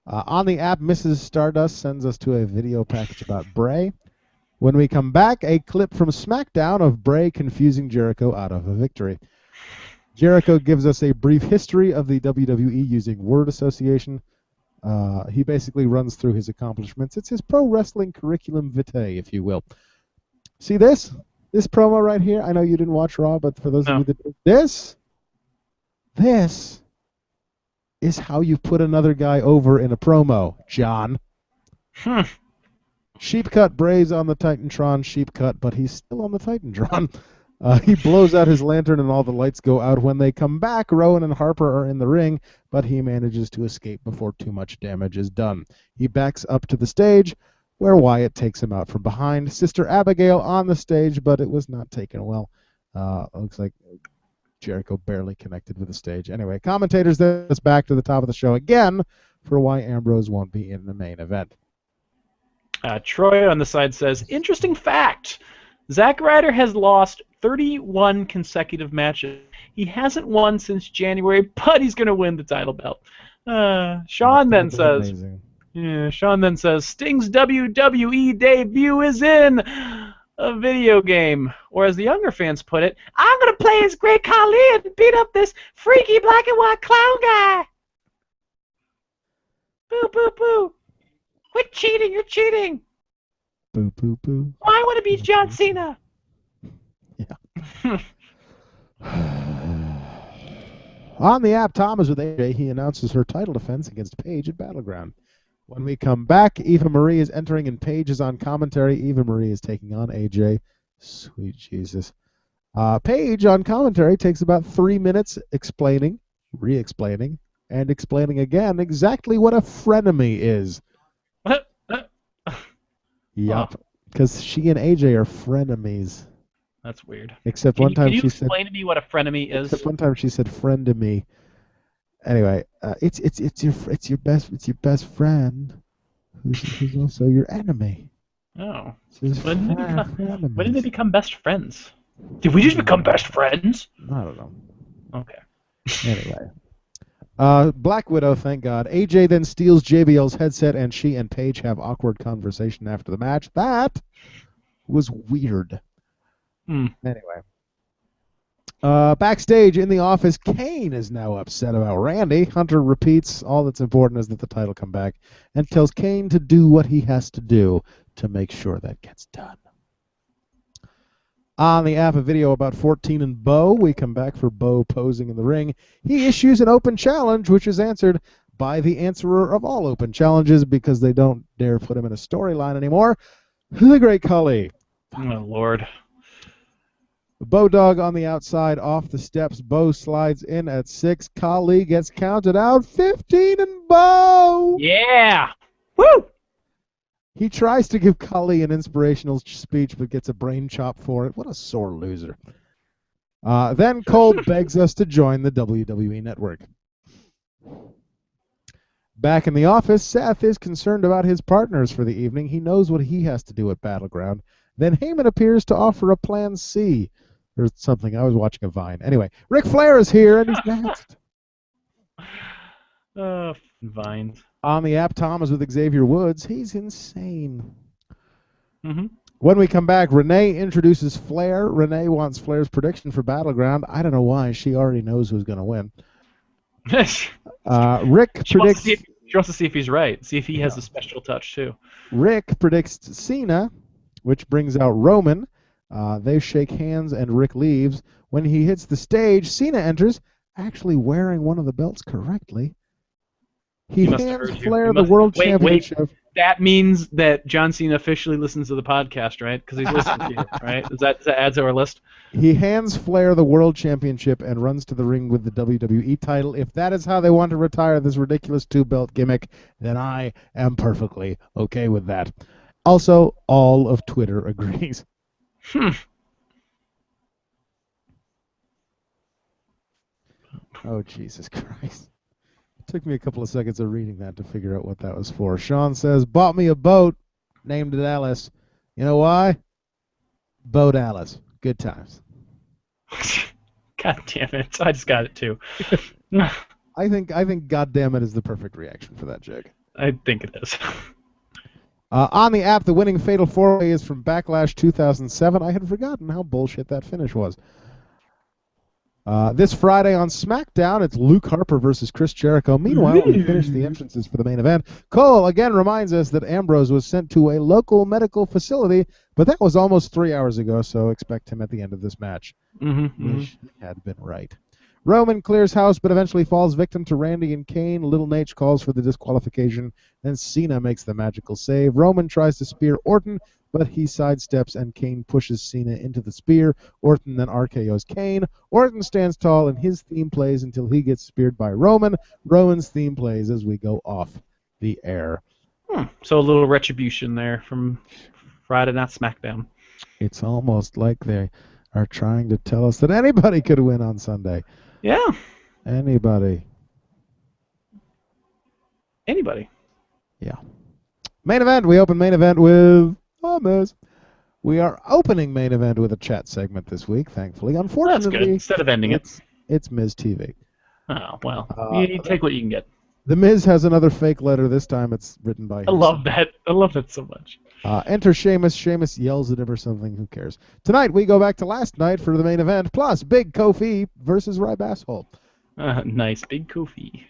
On the app, Mrs. Stardust sends us to a video package about Bray. When we come back, a clip from SmackDown of Bray confusing Jericho out of a victory. Jericho gives us a brief history of the WWE using word association. He basically runs through his accomplishments. It's his pro wrestling curriculum vitae, if you will. See this? This promo right here? I know you didn't watch Raw, but for those of you that did, this is how you put another guy over in a promo, John. Sheep cut, Bray's on the Titantron, sheep cut, but he's still on the Titantron. He blows out his lantern and all the lights go out. When they come back, Rowan and Harper are in the ring, but he manages to escape before too much damage is done. He backs up to the stage, where Wyatt takes him out from behind. Sister Abigail on the stage, but it was not taken well. Looks like Jericho barely connected with the stage. Anyway, commentators then us back to the top of the show again for why Ambrose won't be in the main event. Troy on the side says, interesting fact. Zack Ryder has lost 31 consecutive matches. He hasn't won since January, but he's going to win the title belt. Sean then says, Sting's WWE debut is in a video game. Or as the younger fans put it, I'm going to play as Great Khali and beat up this freaky black and white clown guy. Boo, boo, boo. Quit cheating, you're cheating. Boo, boo, boo. I want to be John Cena. Yeah. On the app, Tom is with AJ. He announces her title defense against Paige at Battleground. When we come back, Eva Marie is entering and Paige is on commentary. Eva Marie is taking on AJ. Sweet Jesus. Paige on commentary takes about 3 minutes explaining, re-explaining, and explaining again exactly what a frenemy is. Yup. Because she and AJ are frenemies. That's weird. Except one time she said. Can you explain to me what a frenemy is? Except one time she said friend to me. Anyway, it's your best friend, who's also your enemy. Oh. When did they become best friends? Did we just become best friends? I don't know. Okay. Anyway. Black Widow, thank God. AJ then steals JBL's headset, and she and Paige have awkward conversation after the match. That was weird. Anyway. Backstage in the office, Kane is now upset about Randy. Hunter repeats all that's important is that the title come back and tells Kane to do what he has to do to make sure that gets done. On the app, a video about 14 and Bo. We come back for Bo posing in the ring. He issues an open challenge, which is answered by the answerer of all open challenges because they don't dare put him in a storyline anymore. The Great Khali. Oh, Lord. Bo Dog on the outside, off the steps. Bo slides in at 6. Khali gets counted out. 15 and Bo. Yeah. Woo! He tries to give Khali an inspirational speech but gets a brain chop for it. What a sore loser. Then Cole begs us to join the WWE Network. Back in the office, Seth is concerned about his partners for the evening. He knows what he has to do at Battleground. Then Heyman appears to offer a plan C. Or something. I was watching a Vine. Anyway, Ric Flair is here and he's next. Vines. On the app, Tom is with Xavier Woods. He's insane. Mm-hmm. When we come back, Renee introduces Flair. Renee wants Flair's prediction for Battleground. I don't know why. She already knows who's going to win. Rick predicts. She wants to see if he's right. See if he has a special touch too. Rick predicts Cena, which brings out Roman. They shake hands and Rick leaves. When he hits the stage, Cena enters, actually wearing one of the belts correctly. He hands Flair the World Championship. Wait. That means that John Cena officially listens to the podcast, right? Because he's listening to you, right? Does that add to our list? He hands Flair the World Championship and runs to the ring with the WWE title. If that is how they want to retire this ridiculous two-belt gimmick, then I am perfectly okay with that. Also, all of Twitter agrees. Oh, Jesus Christ. It took me a couple of seconds of reading that to figure out what that was for. Sean says, bought me a boat, named it Alice. You know why? Boat Alice. Good times. God damn it. I just got it too. I think God damn it is the perfect reaction for that joke. I think it is. On the app, the winning Fatal 4-Way is from Backlash 2007. I had forgotten how bullshit that finish was. This Friday on SmackDown, it's Luke Harper versus Chris Jericho. Meanwhile, we finished the entrances for the main event. Cole again reminds us that Ambrose was sent to a local medical facility, but that was almost 3 hours ago, so expect him at the end of this match. Wish he had been right. Roman clears house, but eventually falls victim to Randy and Kane. Little Nate calls for the disqualification. Then Cena makes the magical save. Roman tries to spear Orton, but he sidesteps and Kane pushes Cena into the spear. Orton then RKO's Kane. Orton stands tall and his theme plays until he gets speared by Roman. Roman's theme plays as we go off the air. So a little retribution there from Friday Night SmackDown. It's almost like they are trying to tell us that anybody could win on Sunday. Yeah. Anybody. Yeah. Main event. We open main event with Miz. We are opening main event with a chat segment this week, thankfully. Unfortunately, that's good. Instead of ending it's Miz TV. Oh, well. You take what you can get. The Miz has another fake letter. This time it's written by him. I love that. I love that so much. Enter Sheamus. Sheamus yells at him or something. Who cares? Tonight we go back to last night for the main event, plus Big Kofi versus Rybasshole. Nice. Big Kofi.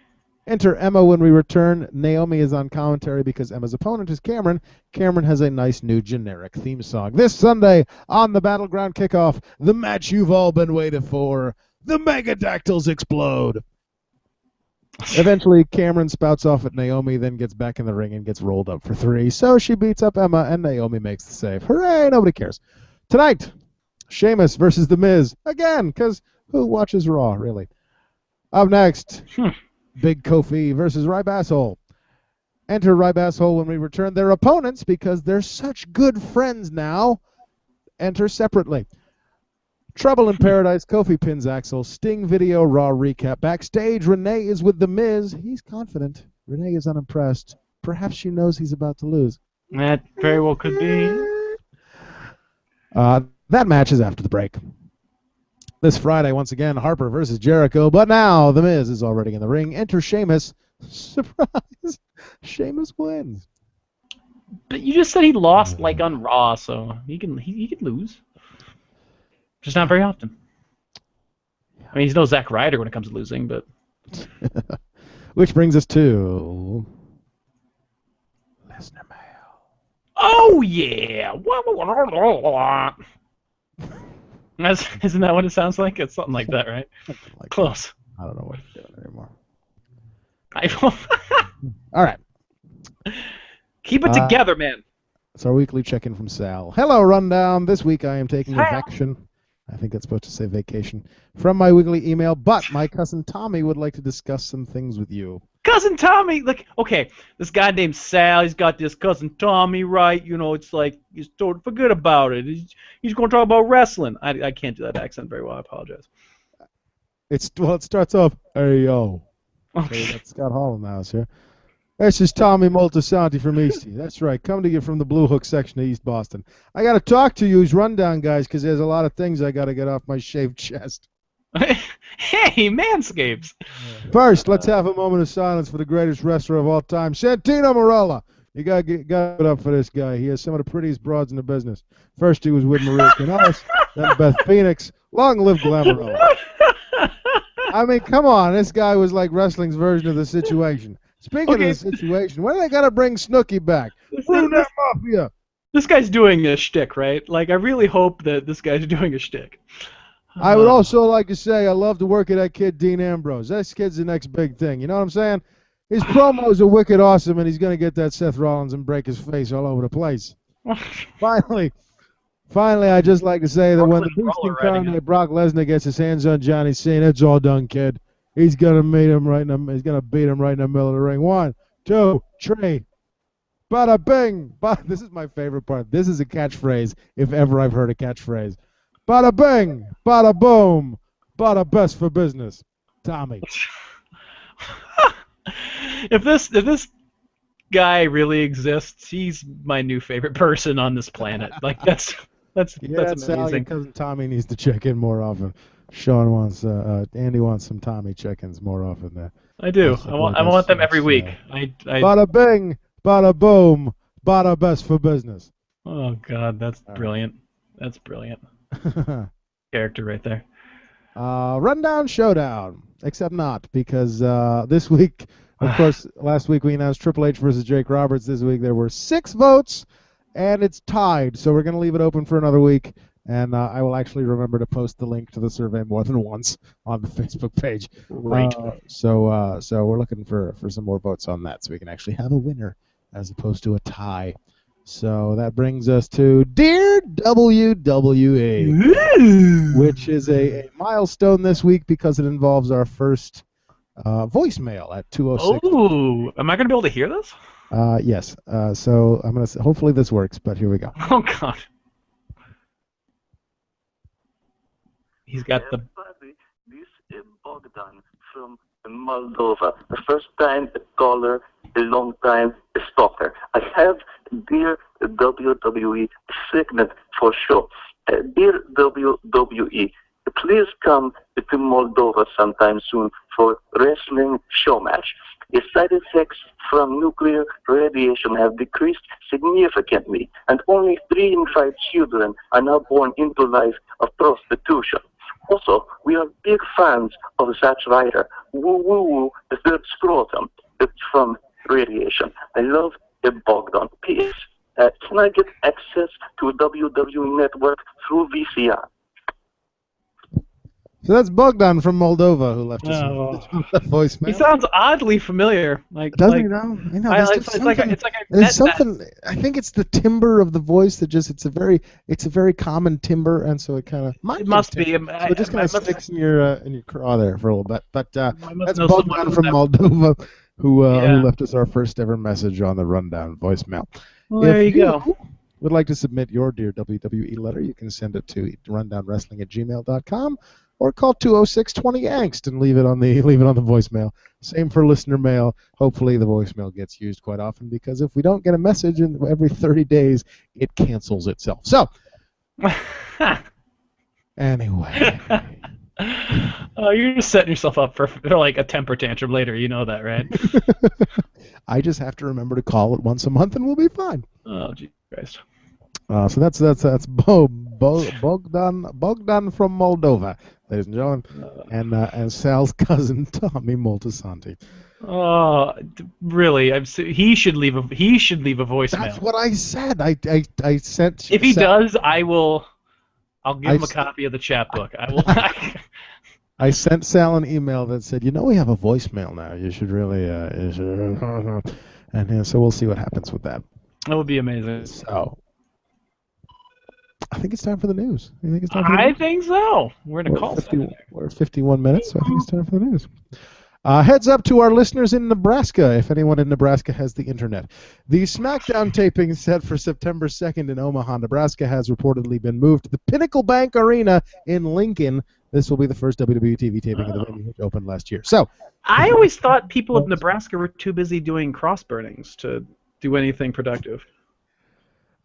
Enter Emma when we return. Naomi is on commentary because Emma's opponent is Cameron. Cameron has a nice new generic theme song. This Sunday on the Battleground Kickoff, the match you've all been waiting for. The Megadactyls explode. Eventually, Cameron spouts off at Naomi, then gets back in the ring and gets rolled up for 3. So she beats up Emma, and Naomi makes the save. Hooray! Nobody cares. Tonight, Sheamus versus The Miz. Again, because who watches Raw, really? Up next, Big Kofi versus Rybasshole. Enter Rybasshole when we return. Their opponents, because they're such good friends now, enter separately. Trouble in Paradise, Kofi pins Axel. Sting video, Raw recap. Backstage, Renee is with The Miz. He's confident. Renee is unimpressed. Perhaps she knows he's about to lose. That very well could be. That match is after the break. This Friday, once again, Harper versus Jericho. But now, The Miz is already in the ring. Enter Sheamus. Surprise! Sheamus wins. But you just said he lost like on Raw, so he can lose. Just not very often. I mean, he's no Zack Ryder when it comes to losing, but... Which brings us to... Listener mail. Oh, yeah! Isn't that what it sounds like? It's something like that, right? Like Close. I don't know what you're doing anymore. All right. Keep it together, man. It's our weekly check-in from Sal. Hello, Rundown. This week I am taking a vacation. I think that's supposed to say vacation. From my weekly email, but my cousin Tommy would like to discuss some things with you. Cousin Tommy, like, okay, this guy named Sal, he's got this cousin Tommy, right? You know, it's like, he's told, forget about it. He's going to talk about wrestling. I can't do that accent very well. I apologize. It starts off, hey, yo. Okay. So that's Scott Hall in the house here. This is Tommy Moltisanti from Eastie. That's right. Coming to you from the Blue Hook section of East Boston. I got to talk to you as rundown guys because there's a lot of things I got to get off my shaved chest. Hey, Manscapes. First, let's have a moment of silence for the greatest wrestler of all time, Santino Marella. You got to give it up for this guy. He has some of the prettiest broads in the business. First, he was with Maria Kanellis, then Beth Phoenix. Long live Glamourella. I mean, come on. This guy was like wrestling's version of the situation. Speaking of the situation, when do they got to bring Snooki back? Brunette Mafia. This guy's doing a shtick, right? Like, I really hope that this guy's doing a shtick. I would also like to say I love to work with that kid, Dean Ambrose. That kid's the next big thing. You know what I'm saying? His promos are wicked awesome, and he's going to get that Seth Rollins and break his face all over the place. Finally, I'd just like to say that when the Beast Incarnate Brock Lesnar gets his hands on Johnny Cena, it's all done, kid. He's gonna meet him right in the. He's gonna beat him right in the middle of the ring. 1, 2, 3. Bada bing. This is my favorite part. This is a catchphrase, if ever I've heard a catchphrase. Bada bing. Bada boom. Bada best for business. Tommy. If this guy really exists, he's my new favorite person on this planet. Like that's amazing. Sally, cousin Tommy needs to check in more often. Sean wants, Andy wants some Tommy check-ins more often. There. I do. I want them every week. Bada bing, bada boom, bada best for business. Oh God, that's brilliant. That's brilliant. Character right there. Rundown showdown, except not because this week, of course, last week we announced Triple H versus Jake Roberts. This week there were 6 votes, and it's tied. So we're going to leave it open for another week. And I will actually remember to post the link to the survey more than once on the Facebook page. Right. So we're looking for some more votes on that so we can actually have a winner as opposed to a tie. So that brings us to Dear WWE, which is a milestone this week because it involves our first voicemail at 206. Oh, am I going to be able to hear this? Yes. So I'm going to hopefully this works, but here we go. Oh, God. He's got the... This is Bogdan from Moldova. The first time a caller, a long time a stalker. I have Dear WWE segment for sure. Dear WWE, please come to Moldova sometime soon for wrestling show match. The side effects from nuclear radiation have decreased significantly, and only 3 in 5 children are now born into life of prostitution. Also, we are big fans of Zack Ryder. Woo woo woo, the third scrotum. It's from radiation. I love the Bogdan. P.S. Can I get access to a WWE network through VCR? So that's Bogdan from Moldova who left us a voicemail. He sounds oddly familiar. Doesn't he know? I know. It's like something. I think it's the timbre of the voice that just it's a very common timbre, and so it kind of must be. So it just kind of sticks in your craw there for a little bit. But that's Bogdan from Moldova who left us our first ever message on the Rundown voicemail. Well, there you go. Would like to submit your Dear WWE letter, you can send it to rundownwrestling@gmail.com. Or call 206-20-ANGST and leave it on the voicemail. Same for listener mail. Hopefully the voicemail gets used quite often because if we don't get a message in every 30 days, it cancels itself. So, anyway. You're just setting yourself up for like a temper tantrum later. You know that, right? I just have to remember to call it once a month and we'll be fine. Oh, Jesus Christ. So that's Bogdan from Moldova, ladies and gentlemen, and Sal's cousin Tommy Moltisanti. Oh, really? He should leave a voicemail. That's what I said. I sent. If he does, I'll give him a copy of the chat book. I will. I sent Sal an email that said, we have a voicemail now. You should really, and so we'll see what happens with that. That would be amazing. So. I think it's time for the news. You think it's time I think so. We're in a call. We're at 51 minutes, so I think it's time for the news. Heads up to our listeners in Nebraska, if anyone in Nebraska has the internet. The SmackDown taping set for September 2nd in Omaha, Nebraska has reportedly been moved to the Pinnacle Bank Arena in Lincoln. This will be the first WWE TV taping of the venue, which opened last year. So, I always thought people of Nebraska were too busy doing cross burnings to do anything productive.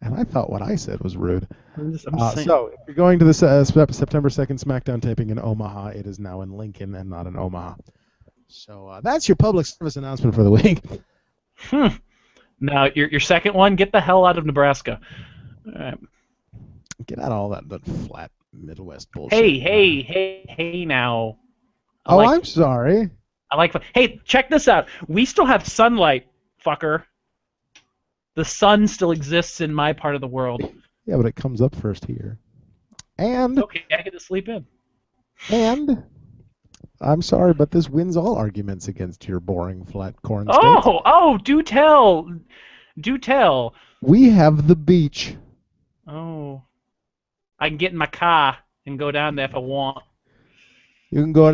and I thought what I said was rude. I'm just saying. So, if you're going to the September 2nd SmackDown taping in Omaha, it is now in Lincoln and not in Omaha. So that's your public service announcement for the week. Now, your second one, get the hell out of Nebraska. All right. Get out of all that flat Midwest bullshit. Hey now. I'm sorry. Hey, check this out. We still have sunlight, fucker. The sun still exists in my part of the world. Yeah, but it comes up first here. And okay, I get to sleep in. And I'm sorry, but this wins all arguments against your boring flat corn states. Oh, do tell. Do tell. We have the beach. Oh. I can get in my car and go down there if I want. You can go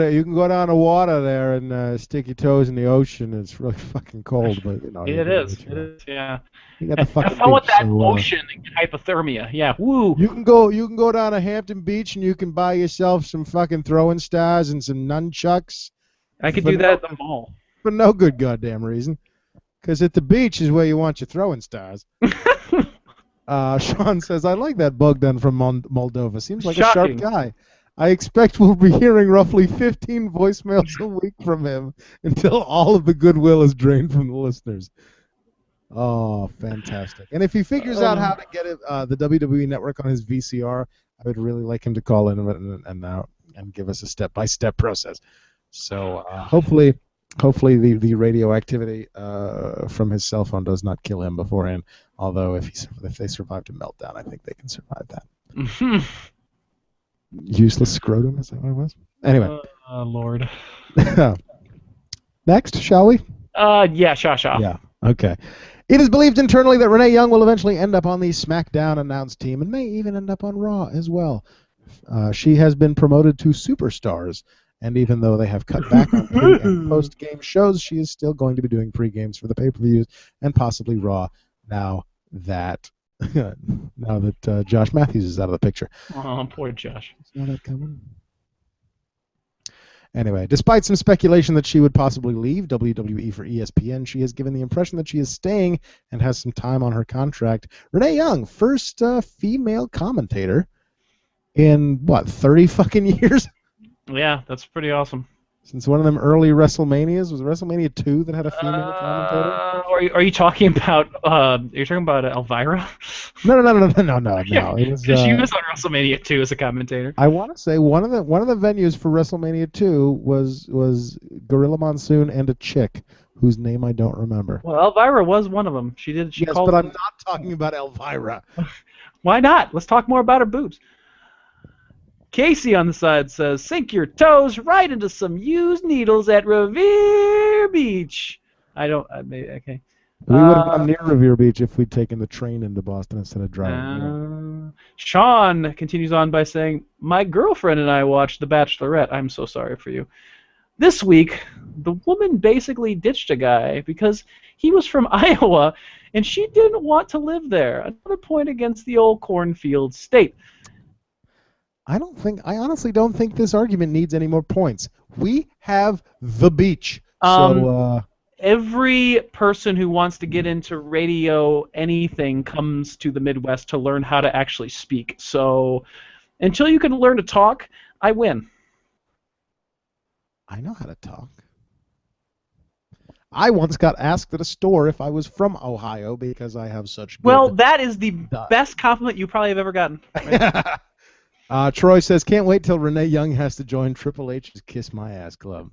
down the water there and stick your toes in the ocean. It's really fucking cold, but you know. It is, yeah. You got the fucking have fun with beach, that ocean and get hypothermia. Yeah, woo. You can go down to Hampton Beach and you can buy yourself some fucking throwing stars and some nunchucks. I could do that at the mall. For no good goddamn reason. Because at the beach is where you want your throwing stars. Sean says, I like that Bogdan from Moldova. Seems like a sharp guy. I expect we'll be hearing roughly 15 voicemails a week from him until all of the goodwill is drained from the listeners. Oh, fantastic. And if he figures out how to get the WWE Network on his VCR, I would really like him to call in and give us a step-by-step process. So hopefully the radioactivity from his cell phone does not kill him beforehand. Although if they survived a meltdown, I think they can survive that. Mm-hmm. Useless scrotum, is that what it was? Anyway. Lord. Next, shall we? Yeah, Sha. Yeah, okay. It is believed internally that Renee Young will eventually end up on the SmackDown announced team and may even end up on Raw as well. She has been promoted to Superstars, and even though they have cut back on pre- and post-game shows, she is still going to be doing pre-games for the pay-per-views and possibly Raw now that Josh Matthews is out of the picture. Oh, poor Josh. Saw that coming. Anyway, despite some speculation that she would possibly leave WWE for ESPN, she has given the impression that she is staying and has some time on her contract. Renee Young, first female commentator in, 30 fucking years? Yeah, that's pretty awesome. Since one of them early WrestleManias, was WrestleMania 2 that had a female commentator? Are you talking about Elvira? No. It was, she was on WrestleMania 2 as a commentator. I want to say one of the venues for WrestleMania 2 was Gorilla Monsoon and a chick whose name I don't remember. Well, Elvira was one of them. Yes, but I'm not talking about Elvira. Why not? Let's talk more about her boobs. Casey on the side says, sink your toes right into some used needles at Revere Beach. Okay. We would have gone near Revere Beach if we'd taken the train into Boston instead of driving. Sean continues on by saying, my girlfriend and I watched The Bachelorette. I'm so sorry for you. This week, the woman basically ditched a guy because he was from Iowa and she didn't want to live there. Another point against the old cornfield state. I honestly don't think this argument needs any more points. We have the beach. Every person who wants to get into radio anything comes to the Midwest to learn how to actually speak. So until you can learn to talk, I win. I know how to talk. I once got asked at a store if I was from Ohio because I have such good... Well, that is the best compliment you probably have ever gotten. Right? Troy says, can't wait till Renee Young has to join Triple H's Kiss My Ass Club.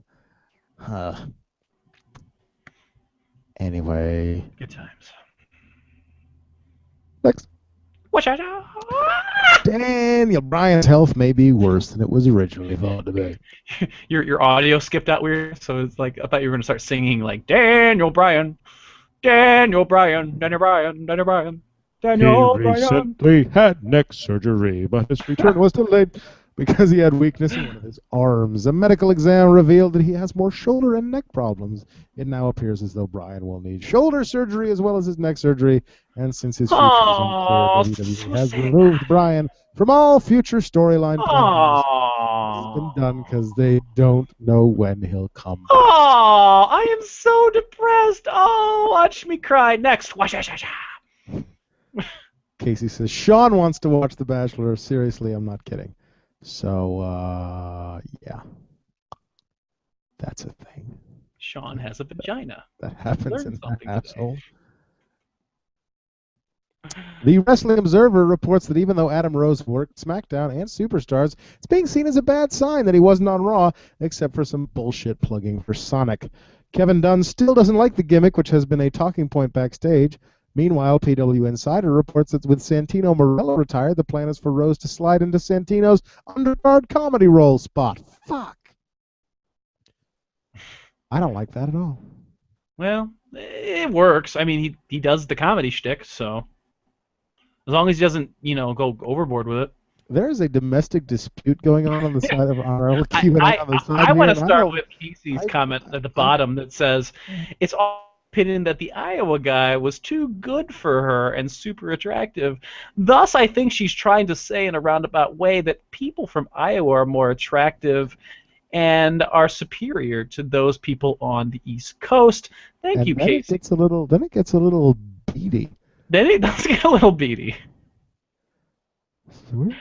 Anyway. Good times. Next. Watch Daniel Bryan's health may be worse than it was originally thought to be. Your audio skipped out weird, so it's like I thought you were going to start singing like Daniel Bryan, Daniel Bryan, Daniel Bryan, Daniel Bryan. Daniel He recently had neck surgery, but his return was delayed because he had weakness in one of his arms. A medical exam revealed that he has more shoulder and neck problems. It now appears as though Bryan will need shoulder surgery as well as his neck surgery, and since his future is unclear, WWE has removed Bryan from all future storyline plans. It's been done because they don't know when he'll come back. Oh, I am so depressed. Oh, watch me cry. Next. Wash. Casey says, Sean wants to watch The Bachelor. Seriously, I'm not kidding. So, yeah. That's a thing. Sean has a vagina. That happens Learned in that something household. The Wrestling Observer reports that even though Adam Rose worked SmackDown and Superstars, it's being seen as a bad sign that he wasn't on Raw, except for some bullshit plugging for Sonic. Kevin Dunn still doesn't like the gimmick, which has been a talking point backstage. Meanwhile, PW Insider reports that with Santino Marella retired, the plan is for Rose to slide into Santino's undercard comedy role spot. Fuck. I don't like that at all. Well, it works. I mean, he does the comedy shtick, so as long as he doesn't, go overboard with it. There is a domestic dispute going on the side of our I want to start with Casey's comment at the bottom that says, it's all opinion that the Iowa guy was too good for her and super attractive. Thus, I think she's trying to say in a roundabout way that people from Iowa are more attractive and are superior to those people on the East Coast. Thank you, Casey. Then it gets a little beady. Then it does get a little beady. Sean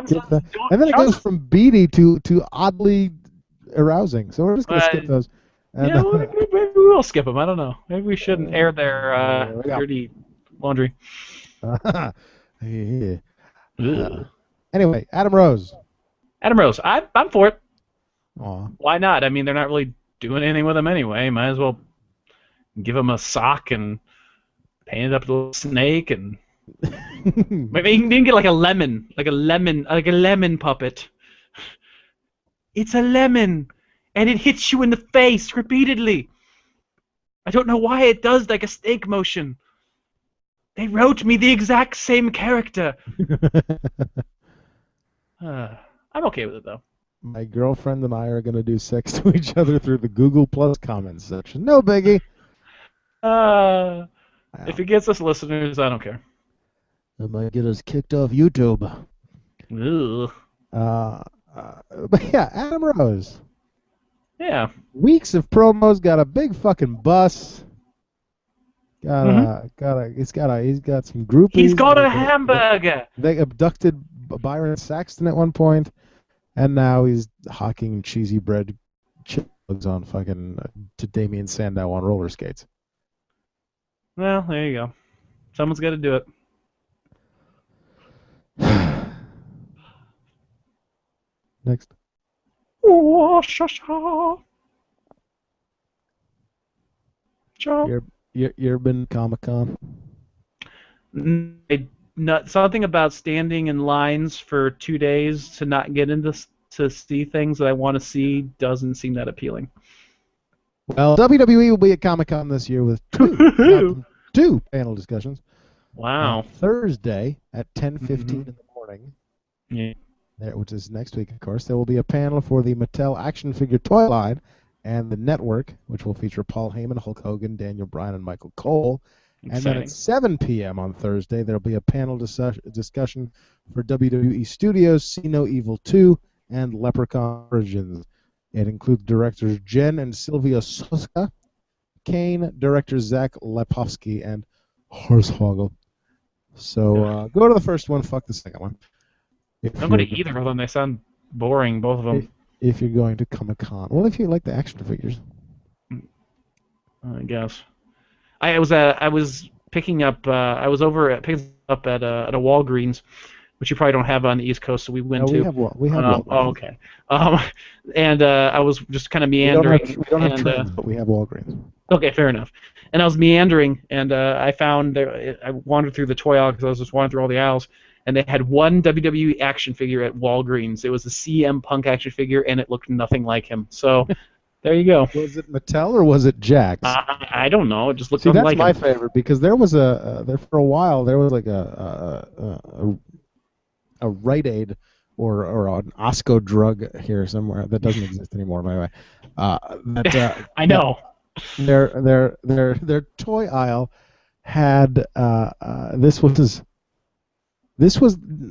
says, and then it goes from beady to oddly arousing. So we're just going to skip those. Yeah, maybe we'll skip them. I don't know. Maybe we shouldn't air their dirty laundry. Anyway, Adam Rose. Adam Rose. I'm for it. Aw. Why not? I mean, they're not really doing anything with him anyway. Might as well give him a sock and paint it up to a snake and maybe you can get like a lemon puppet. It's a lemon. And it hits you in the face repeatedly. I don't know why it does like a snake motion. They wrote me the exact same character. I'm okay with it, though. My girlfriend and I are going to do sex to each other through the Google Plus comments section. No biggie. If it gets us listeners, I don't care. It might get us kicked off YouTube. Ugh. But yeah, Adam Rose. Yeah. Weeks of promos, got a big fucking bus. He's got some groupies. He's got a hamburger. They abducted Byron Saxton at one point, and now he's hawking cheesy bread chips on fucking to Damien Sandow on roller skates. Well, there you go. Someone's got to do it. Next. You're been Comic-Con? Something about standing in lines for 2 days to not get into to see things that I want to see doesn't seem that appealing. Well, WWE will be at Comic-Con this year with two panel discussions. Wow. On Thursday at 10:15 in the morning. Yeah. Which is next week, of course. There will be a panel for the Mattel action figure toy line and the network, which will feature Paul Heyman, Hulk Hogan, Daniel Bryan, and Michael Cole. Exciting. And then at 7 p.m. on Thursday, there will be a panel discussion for WWE Studios, See No Evil 2, and Leprechaun Origins. It includes directors Jen and Sylvia Soska, Kane, directors Zach Lepofsky, and Hornswoggle. So go to the first one, fuck the second one. Don't go to either of them. They sound boring, both of them. If you're going to Comic-Con. Well, if you like the action figures. I guess. I was picking up. I was over picking up at a Walgreens, which you probably don't have on the East Coast, so we went to. We have Walgreens. Oh, okay. And I was just kind of meandering. We don't have Trends, but we have Walgreens. Okay, fair enough. And I was meandering, and I found I wandered through the toy aisle because I was just wandering through all the aisles, and they had one WWE action figure at Walgreens. It was a CM Punk action figure, and it looked nothing like him. So. There you go. Was it Mattel or was it Jakks? I don't know. It just looked like him. That's my favorite because there was there for a while there was like a Rite Aid or an Osco drug here somewhere that doesn't exist anymore, by the way. I know. Their toy aisle had this was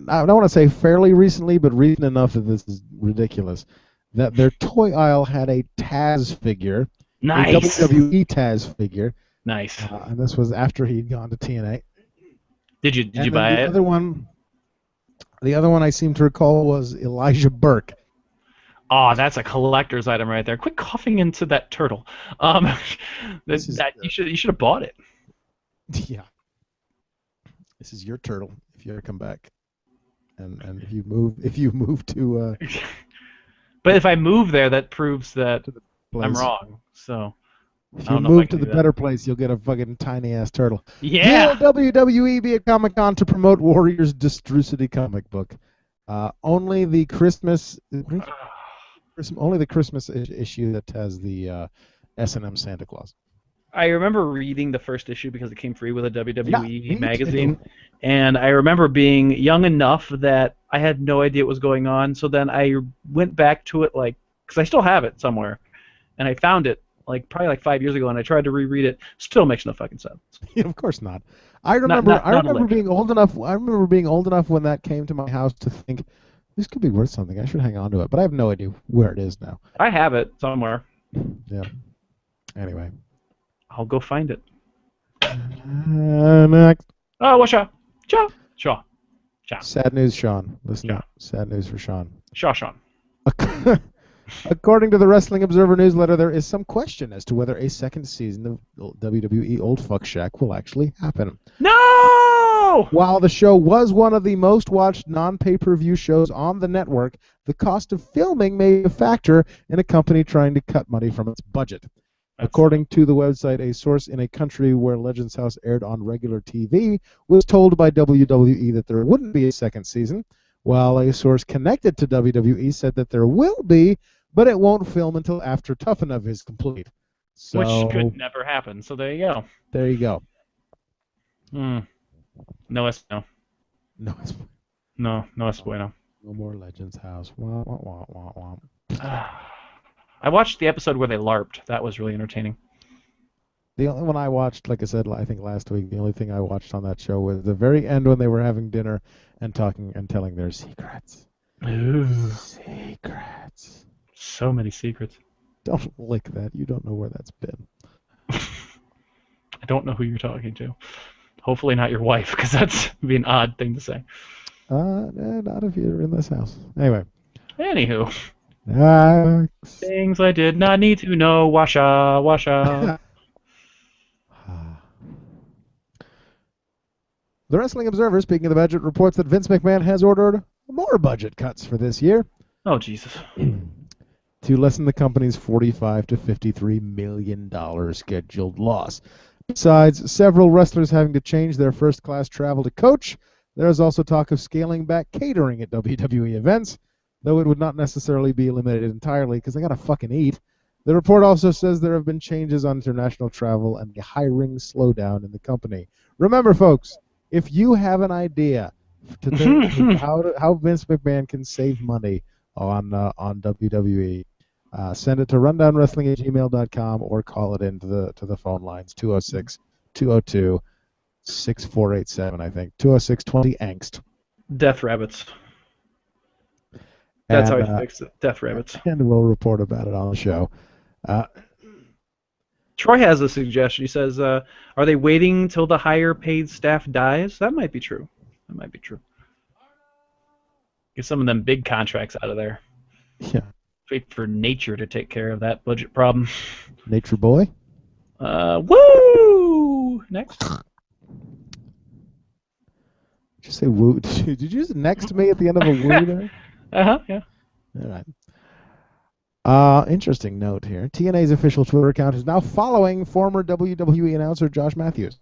I don't want to say fairly recently, but recent enough that this is ridiculous. That their toy aisle had a Taz figure, Nice. a WWE Taz figure, Nice. and this was after he'd gone to TNA. Did you buy it? The other one I seem to recall was Elijah Burke. Oh, that's a collector's item right there. Quit coughing into that turtle. You should have bought it. Yeah. This is your turtle if you ever come back, and if you move to. But if I move there, that proves that place. I'm wrong. So. If you move to the better place, you'll get a fucking tiny ass turtle. Yeah. Will WWE be at Comic-Con to promote Warriors Destrucity comic book? Only the Christmas issue that has the S&M Santa Claus. I remember reading the first issue because it came free with a WWE me magazine, too. and I remember being young enough that I had no idea what was going on. So then I went back to it, because I still have it somewhere, and I found it probably 5 years ago, and I tried to reread it. Still makes no fucking sense. Yeah, of course not. I remember being old enough. I remember being old enough when that came to my house to think this could be worth something. I should hang on to it, but I have no idea where it is now. I have it somewhere. Yeah. Anyway. I'll go find it. Next. Oh, what's up? Shaw. Sad news, Sean. Listen Shaw. up. Sad news for Sean. Sean. According to the Wrestling Observer newsletter, there is some question as to whether a second season of WWE Old Fuck Shack will actually happen. No! While the show was one of the most watched non-pay-per-view shows on the network, the cost of filming may be a factor in a company trying to cut money from its budget. According to the website, a source in a country where Legends House aired on regular TV was told by WWE that there wouldn't be a second season, while a source connected to WWE said that there will be, but it won't film until after Tough Enough is complete. So, which could never happen. So there you go. There you go. No. No es bueno. No more Legends House. Wah, wah, wah, wah, wah. I watched the episode where they LARPed. That was really entertaining. The only one I watched, like I said, I think last week, the only thing I watched on that show was the very end when they were having dinner and talking and telling their secrets. Ooh. Secrets. So many secrets. Don't lick that. You don't know where that's been. I don't know who you're talking to. Hopefully not your wife, because that's be an odd thing to say. Not if you're in this house. Anyway. Anywho. Things I did not need to know. Washa. The Wrestling Observer, speaking of the budget, reports that Vince McMahon has ordered more budget cuts for this year. Oh, Jesus. To lessen the company's $45 to $53 million scheduled loss. Besides several wrestlers having to change their first-class travel to coach, there is also talk of scaling back catering at WWE events, though it would not necessarily be eliminated entirely because they gotta fucking eat. The report also says there have been changes on international travel and a hiring slowdown in the company. Remember, folks, if you have an idea to think how Vince McMahon can save money on WWE, send it to rundownwrestling@gmail.com or call it into the phone lines 206-202-6487, I think 206-20-angst. Death rabbits. That's how I fix it. Death rabbits. And we'll report about it on the show. Troy has a suggestion. He says, "Are they waiting till the higher paid staff dies?" That might be true. Get some of them big contracts out of there. Yeah. Wait for nature to take care of that budget problem. Nature boy? Woo! Next. Did you say woo? Did you use next to me at the end of a woo there? Yeah. All right. Interesting note here. TNA's official Twitter account is now following former WWE announcer Josh Matthews.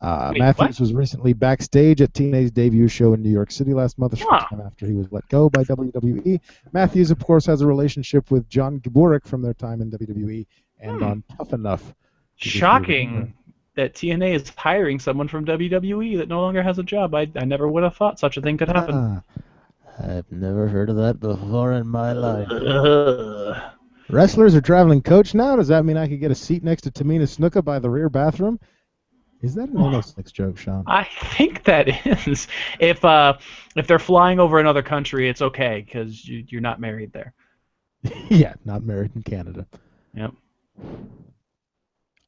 Matthews was recently backstage at TNA's debut show in New York City last month, a short time after he was let go by WWE. Matthews, of course, has a relationship with John Gaburick from their time in WWE and on Tough Enough. Shocking that TNA is hiring someone from WWE that no longer has a job. I never would have thought such a thing could happen. I've never heard of that before in my life. Ugh. Wrestlers are traveling coach now. Does that mean I could get a seat next to Tamina Snuka by the rear bathroom? Is that an anal sex joke, Sean? I think that is. If they're flying over another country, it's okay because you're not married there. Yeah, not married in Canada. Yep.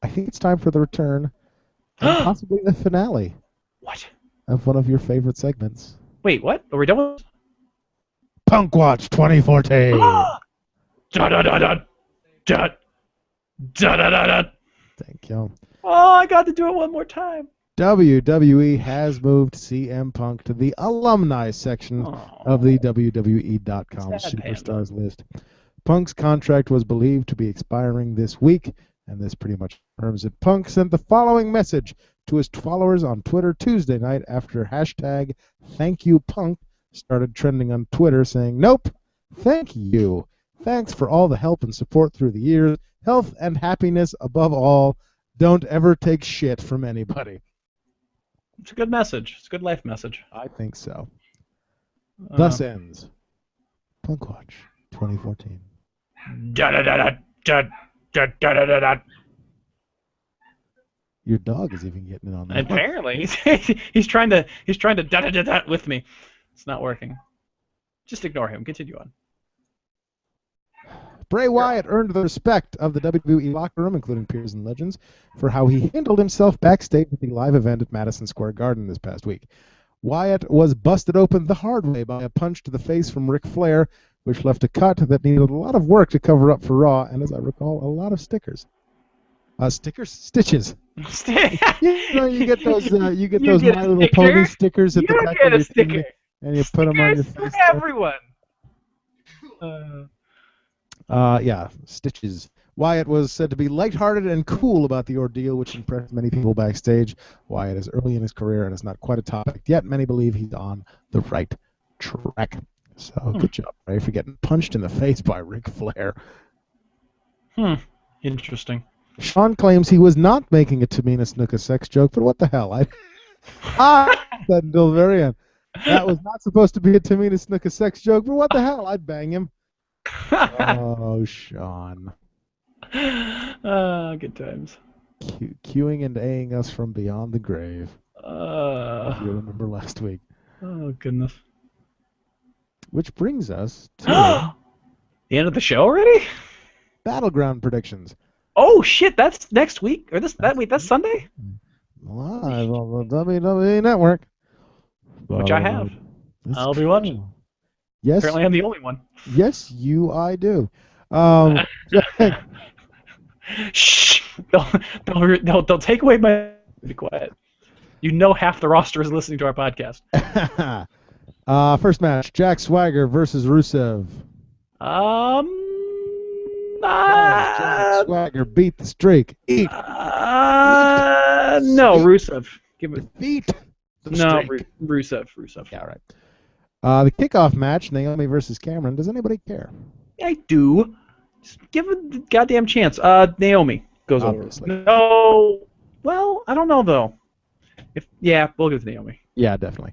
I think it's time for the return and possibly the finale What? of one of your favorite segments. Wait, what? Are we done with? Punk Watch 2014. Da da da da da da da da da. Thank you. Oh, I got to do it one more time. WWE has moved CM Punk to the alumni section of the WWE.com Sad Superstars list. Punk's contract was believed to be expiring this week, and this pretty much confirms it. Punk sent the following message to his followers on Twitter Tuesday night after hashtag #ThankYouPunk started trending on Twitter, saying, "Nope, thank you. Thanks for all the help and support through the years. Health and happiness above all. Don't ever take shit from anybody." It's a good message. It's a good life message. I think so. Thus ends Punk Watch 2014. Da da da da da da da da da da. Your dog is even getting in on that. Apparently, he's trying to da da da da with me. It's not working. Just ignore him. Continue on. Bray Wyatt earned the respect of the WWE locker room, including peers and legends, for how he handled himself backstage at the live event at Madison Square Garden this past week. Wyatt was busted open the hard way by a punch to the face from Ric Flair, which left a cut that needed a lot of work to cover up for Raw, and as I recall, a lot of stickers. Stitches. You get those My Little Pony stickers at the back of your sticker, and you put them on your face. Everyone. Yeah, stitches. Wyatt was said to be lighthearted and cool about the ordeal, which impressed many people backstage. Wyatt is early in his career and is not quite a topic yet. Many believe he's on the right track. So good job, Ray, for getting punched in the face by Ric Flair. Interesting. Sean claims he was not making a Tamina Snuka sex joke, but what the hell? I said until the very end. That was not supposed to be a Tamina Snuka sex joke, but what the hell? I'd bang him. Oh, Sean. Good times. Cueing and A-ing us from beyond the grave. If you remember last week. Oh, goodness. Which brings us to the end of the show already? Battleground predictions. Oh, shit, that's next week? Or that's Sunday? Live on the WWE Network. Which I have. I'll be watching. Yes. Apparently I'm the only one. Yes, I do. Shh! They'll take away my... Be quiet. You know half the roster is listening to our podcast. First match, Jack Swagger versus Rusev. Jack Swagger beat the streak. No, Rusev. Give it. Beat the streak. Rusev. Yeah, right. The kickoff match, Naomi versus Cameron. Does anybody care? I do. Just give it the goddamn chance. Naomi goes Obviously. over. No. Well, I don't know though. We'll give it to Naomi. Yeah, definitely.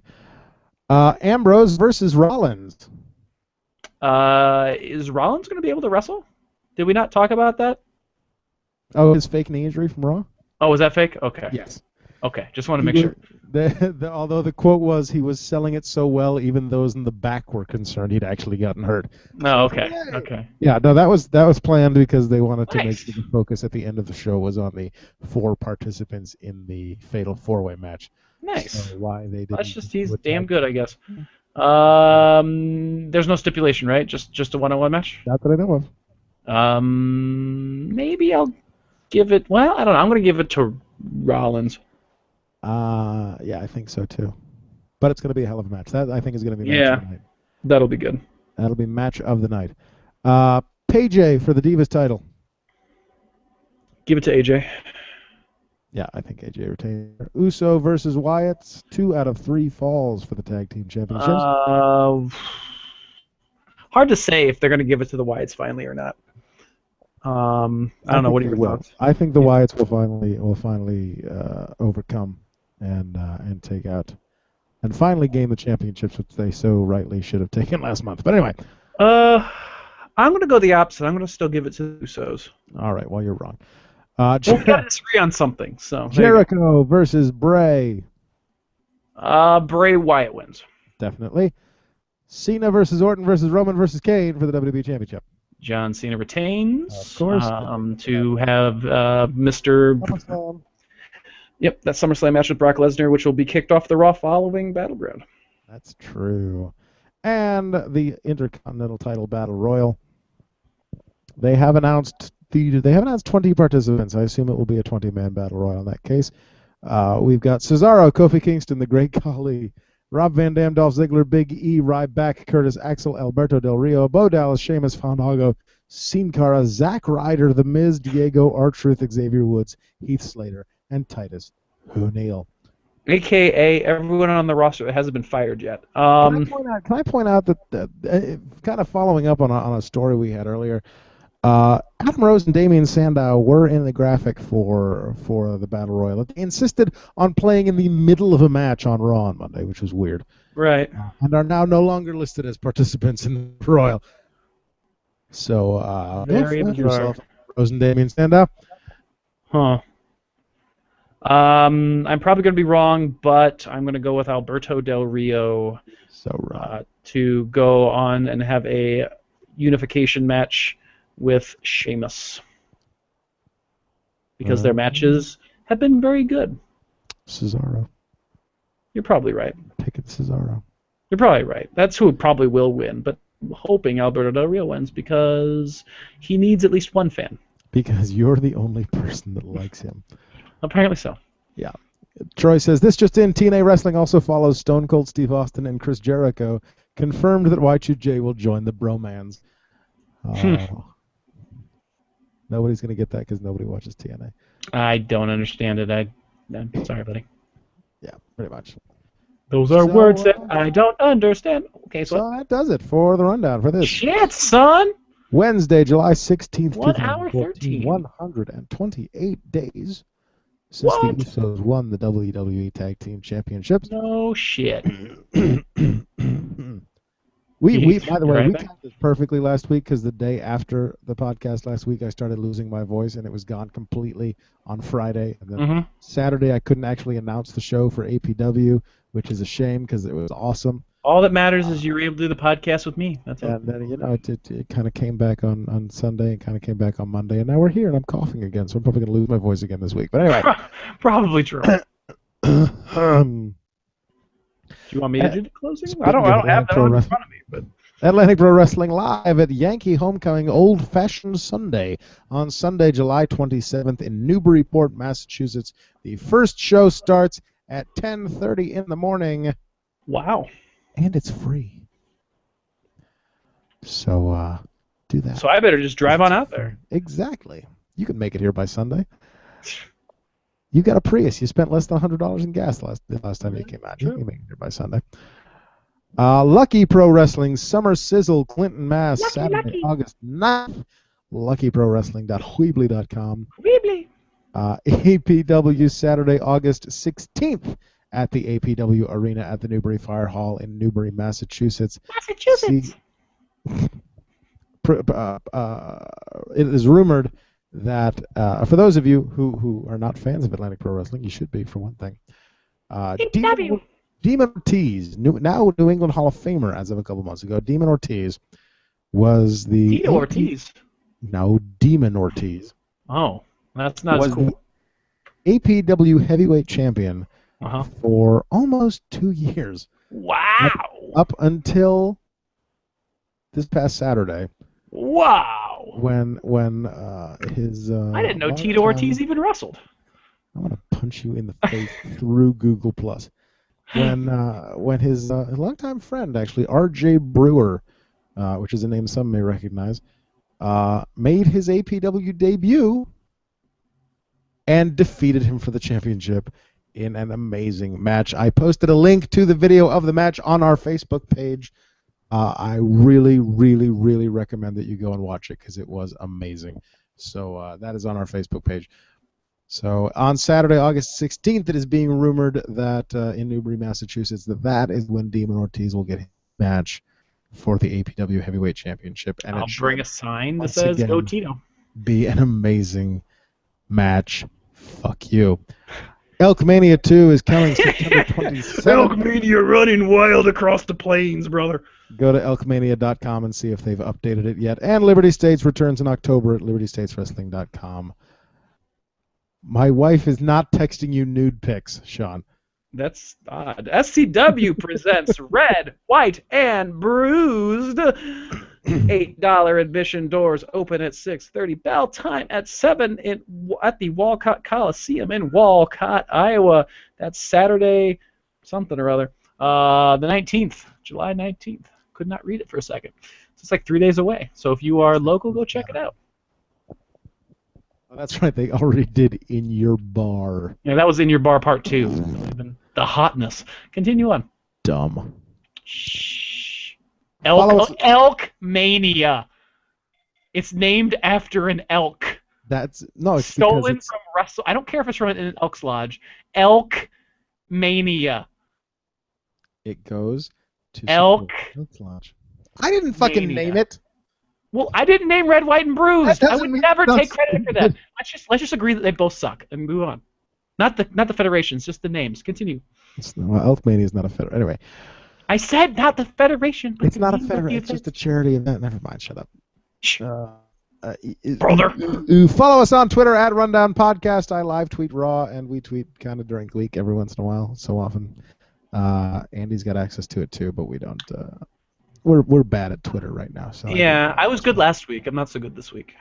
Ambrose versus Rollins. Is Rollins going to be able to wrestle? Did we not talk about that? Oh, his fake knee injury from Raw? Oh, was that fake? Okay. Yes. Okay, just want to make sure. Although the quote was he was selling it so well, even those in the back were concerned he'd actually gotten hurt. Oh, okay. Okay. Yeah, no, that was planned because they wanted to make sure the focus at the end of the show was on the 4 participants in the Fatal 4-Way match. Nice. So why they didn't? That's just he's damn good, I guess. There's no stipulation, right? Just a one-on-one match. Not that I know of. Maybe I'll give it. Well, I don't know. I'm gonna give it to Rollins. Yeah, I think so too. But it's going to be a hell of a match. That I think is going to be match of the night. That'll be good. That'll be match of the night. PJ for the Divas title. Give it to AJ. Yeah, I think AJ retains. Uso versus Wyatt. 2 out of 3 falls for the tag team championships. Hard to say if they're going to give it to the Wyatts finally or not. I don't know. What are your thoughts? I think the Wyatts will finally overcome and take out and finally gain the championships, which they so rightly should have taken last month. But anyway. I'm going to go the opposite. I'm going to still give it to the Usos. All right, well, you're wrong. Well, we got to disagree on something. So Jericho versus Bray. Bray Wyatt wins. Definitely. Cena versus Orton versus Roman versus Kane for the WWE Championship. John Cena retains. Of course. To have Mr. SummerSlam. Yep, that SummerSlam match with Brock Lesnar, which will be kicked off the Raw following Battleground. That's true. And the Intercontinental Title Battle Royal. They have announced 20 participants. I assume it will be a 20-man Battle Royal in that case. We've got Cesaro, Kofi Kingston, The Great Khali, Rob Van Dam, Dolph Ziggler, Big E, Ryback, Curtis Axel, Alberto Del Rio, Bo Dallas, Sheamus, Fandango, Sin Cara, Zack Ryder, The Miz, Diego, R-Truth, Xavier Woods, Heath Slater, and Titus O'Neil. AKA everyone on the roster that hasn't been fired yet. Can I point out that kind of following up on a story we had earlier, Adam Rose and Damian Sandow were in the graphic for the Battle Royal. They insisted on playing in the middle of a match on Raw on Monday, which was weird. Right. And are now no longer listed as participants in the Royal. So, Very go bizarre. yourself, Rose and Damian Sandow. Huh. I'm probably going to be wrong, but I'm going to go with Alberto Del Rio to go on and have a unification match with Sheamus. Because their matches have been very good. Cesaro. You're probably right. Picking Cesaro. You're probably right. That's who probably will win, but I'm hoping Alberto Del Rio wins because he needs at least one fan. Because you're the only person that likes him. Apparently so. Yeah. Troy says, this just in, TNA Wrestling also follows Stone Cold Steve Austin and Chris Jericho. Confirmed that Y2J will join the Bromans. Nobody's going to get that because nobody watches TNA. I don't understand it. I'm sorry, buddy. Yeah, pretty much. Those are words that I don't understand. Okay, so that does it for the rundown for this. Shit, son! Wednesday, July 16th, 1 hour 13. 128 days since the Usos won the WWE Tag Team Championships. No shit. We by the way, we timed this perfectly last week because the day after the podcast last week, I started losing my voice and it was gone completely on Friday. And then Saturday, I couldn't actually announce the show for APW, which is a shame because it was awesome. All that matters is you were able to do the podcast with me. That's all. And then, it kind of came back on Sunday and kind of came back on Monday. And now we're here and I'm coughing again, so I'm probably going to lose my voice again this week. But anyway. Probably true. Do you want me to do the closing? I don't have that one in front of me. But Atlantic Pro Wrestling live at Yankee Homecoming Old Fashioned Sunday on Sunday, July 27th in Newburyport, Massachusetts. The first show starts at 10:30 in the morning. Wow. And it's free. So do that. So I better just drive on out there. Exactly. You can make it here by Sunday. You got a Prius. You spent less than $100 in gas the last time you came out. You can make it here by Sunday. Lucky Pro Wrestling Summer Sizzle, Clinton, Mass. Saturday, August 9th. LuckyProWrestling.weebly.com. Weebly. APW Saturday, August 16th at the APW Arena at the Newbury Fire Hall in Newbury, Massachusetts. It is rumored that for those of you who are not fans of Atlantic Pro Wrestling, you should be for one thing. Demon Ortiz, now New England Hall of Famer as of a couple months ago. Demon Ortiz was the Demon Ortiz. Oh, that's not as cool. APW Heavyweight Champion for almost 2 years. Wow. Up until this past Saturday. Wow. When his I didn't know Tito Ortiz even wrestled. I want to punch you in the face through Google Plus. When his longtime friend, actually, R.J. Brewer, which is a name some may recognize, made his APW debut and defeated him for the championship in an amazing match. I posted a link to the video of the match on our Facebook page. I really, really, really recommend that you go and watch it because it was amazing. So that is on our Facebook page. So on Saturday, August 16th, it is being rumored that in Newbury, Massachusetts, that is when Demon Ortiz will get his match for the APW Heavyweight Championship. And I'll it bring should a sign that once says again "Go Tito." be an amazing match. Fuck you. Elkmania 2 is coming September 27th. Elkmania running wild across the plains, brother. Go to elkmania.com and see if they've updated it yet. And Liberty States returns in October at libertystateswrestling.com. My wife is not texting you nude pics, Sean. That's odd. SCW presents Red, White, and Bruised. $8 admission, doors open at 6:30. Bell time at 7 at the Walcott Coliseum in Walcott, Iowa. That's Saturday, something or other. The 19th, July 19th. Could not read it for a second. It's like 3 days away. So if you are local, go check it out. Oh, that's right. They already did In Your Bar. Yeah, that was In Your Bar Part 2. The hotness. Continue on. Dumb. Shh. Follow us- Elkmania. It's named after an elk. That's no, it's Stolen because it's, from Russell. I don't care if it's from an Elks Lodge. Elkmania. it goes to Elk. Elks Lodge. I didn't fucking Mania. name it. Well, I didn't name Red, White, and Bruised. That I doesn't would mean never that's take credit for that. stupid. Let's just agree that they both suck and move on. Not the federations, just the names. Continue. Well, Elkmania is not a federation. Anyway, I said not the federation. But it's not a you federation. It's just a charity event. Never mind. Shut up. Shh. Brother. Follow us on Twitter at Rundown Podcast. I live tweet Raw, and we tweet kind of during the week every once in a while, so often. Andy's got access to it too, but we don't. We're bad at Twitter right now. So Yeah, I was good last week. I'm not so good this week.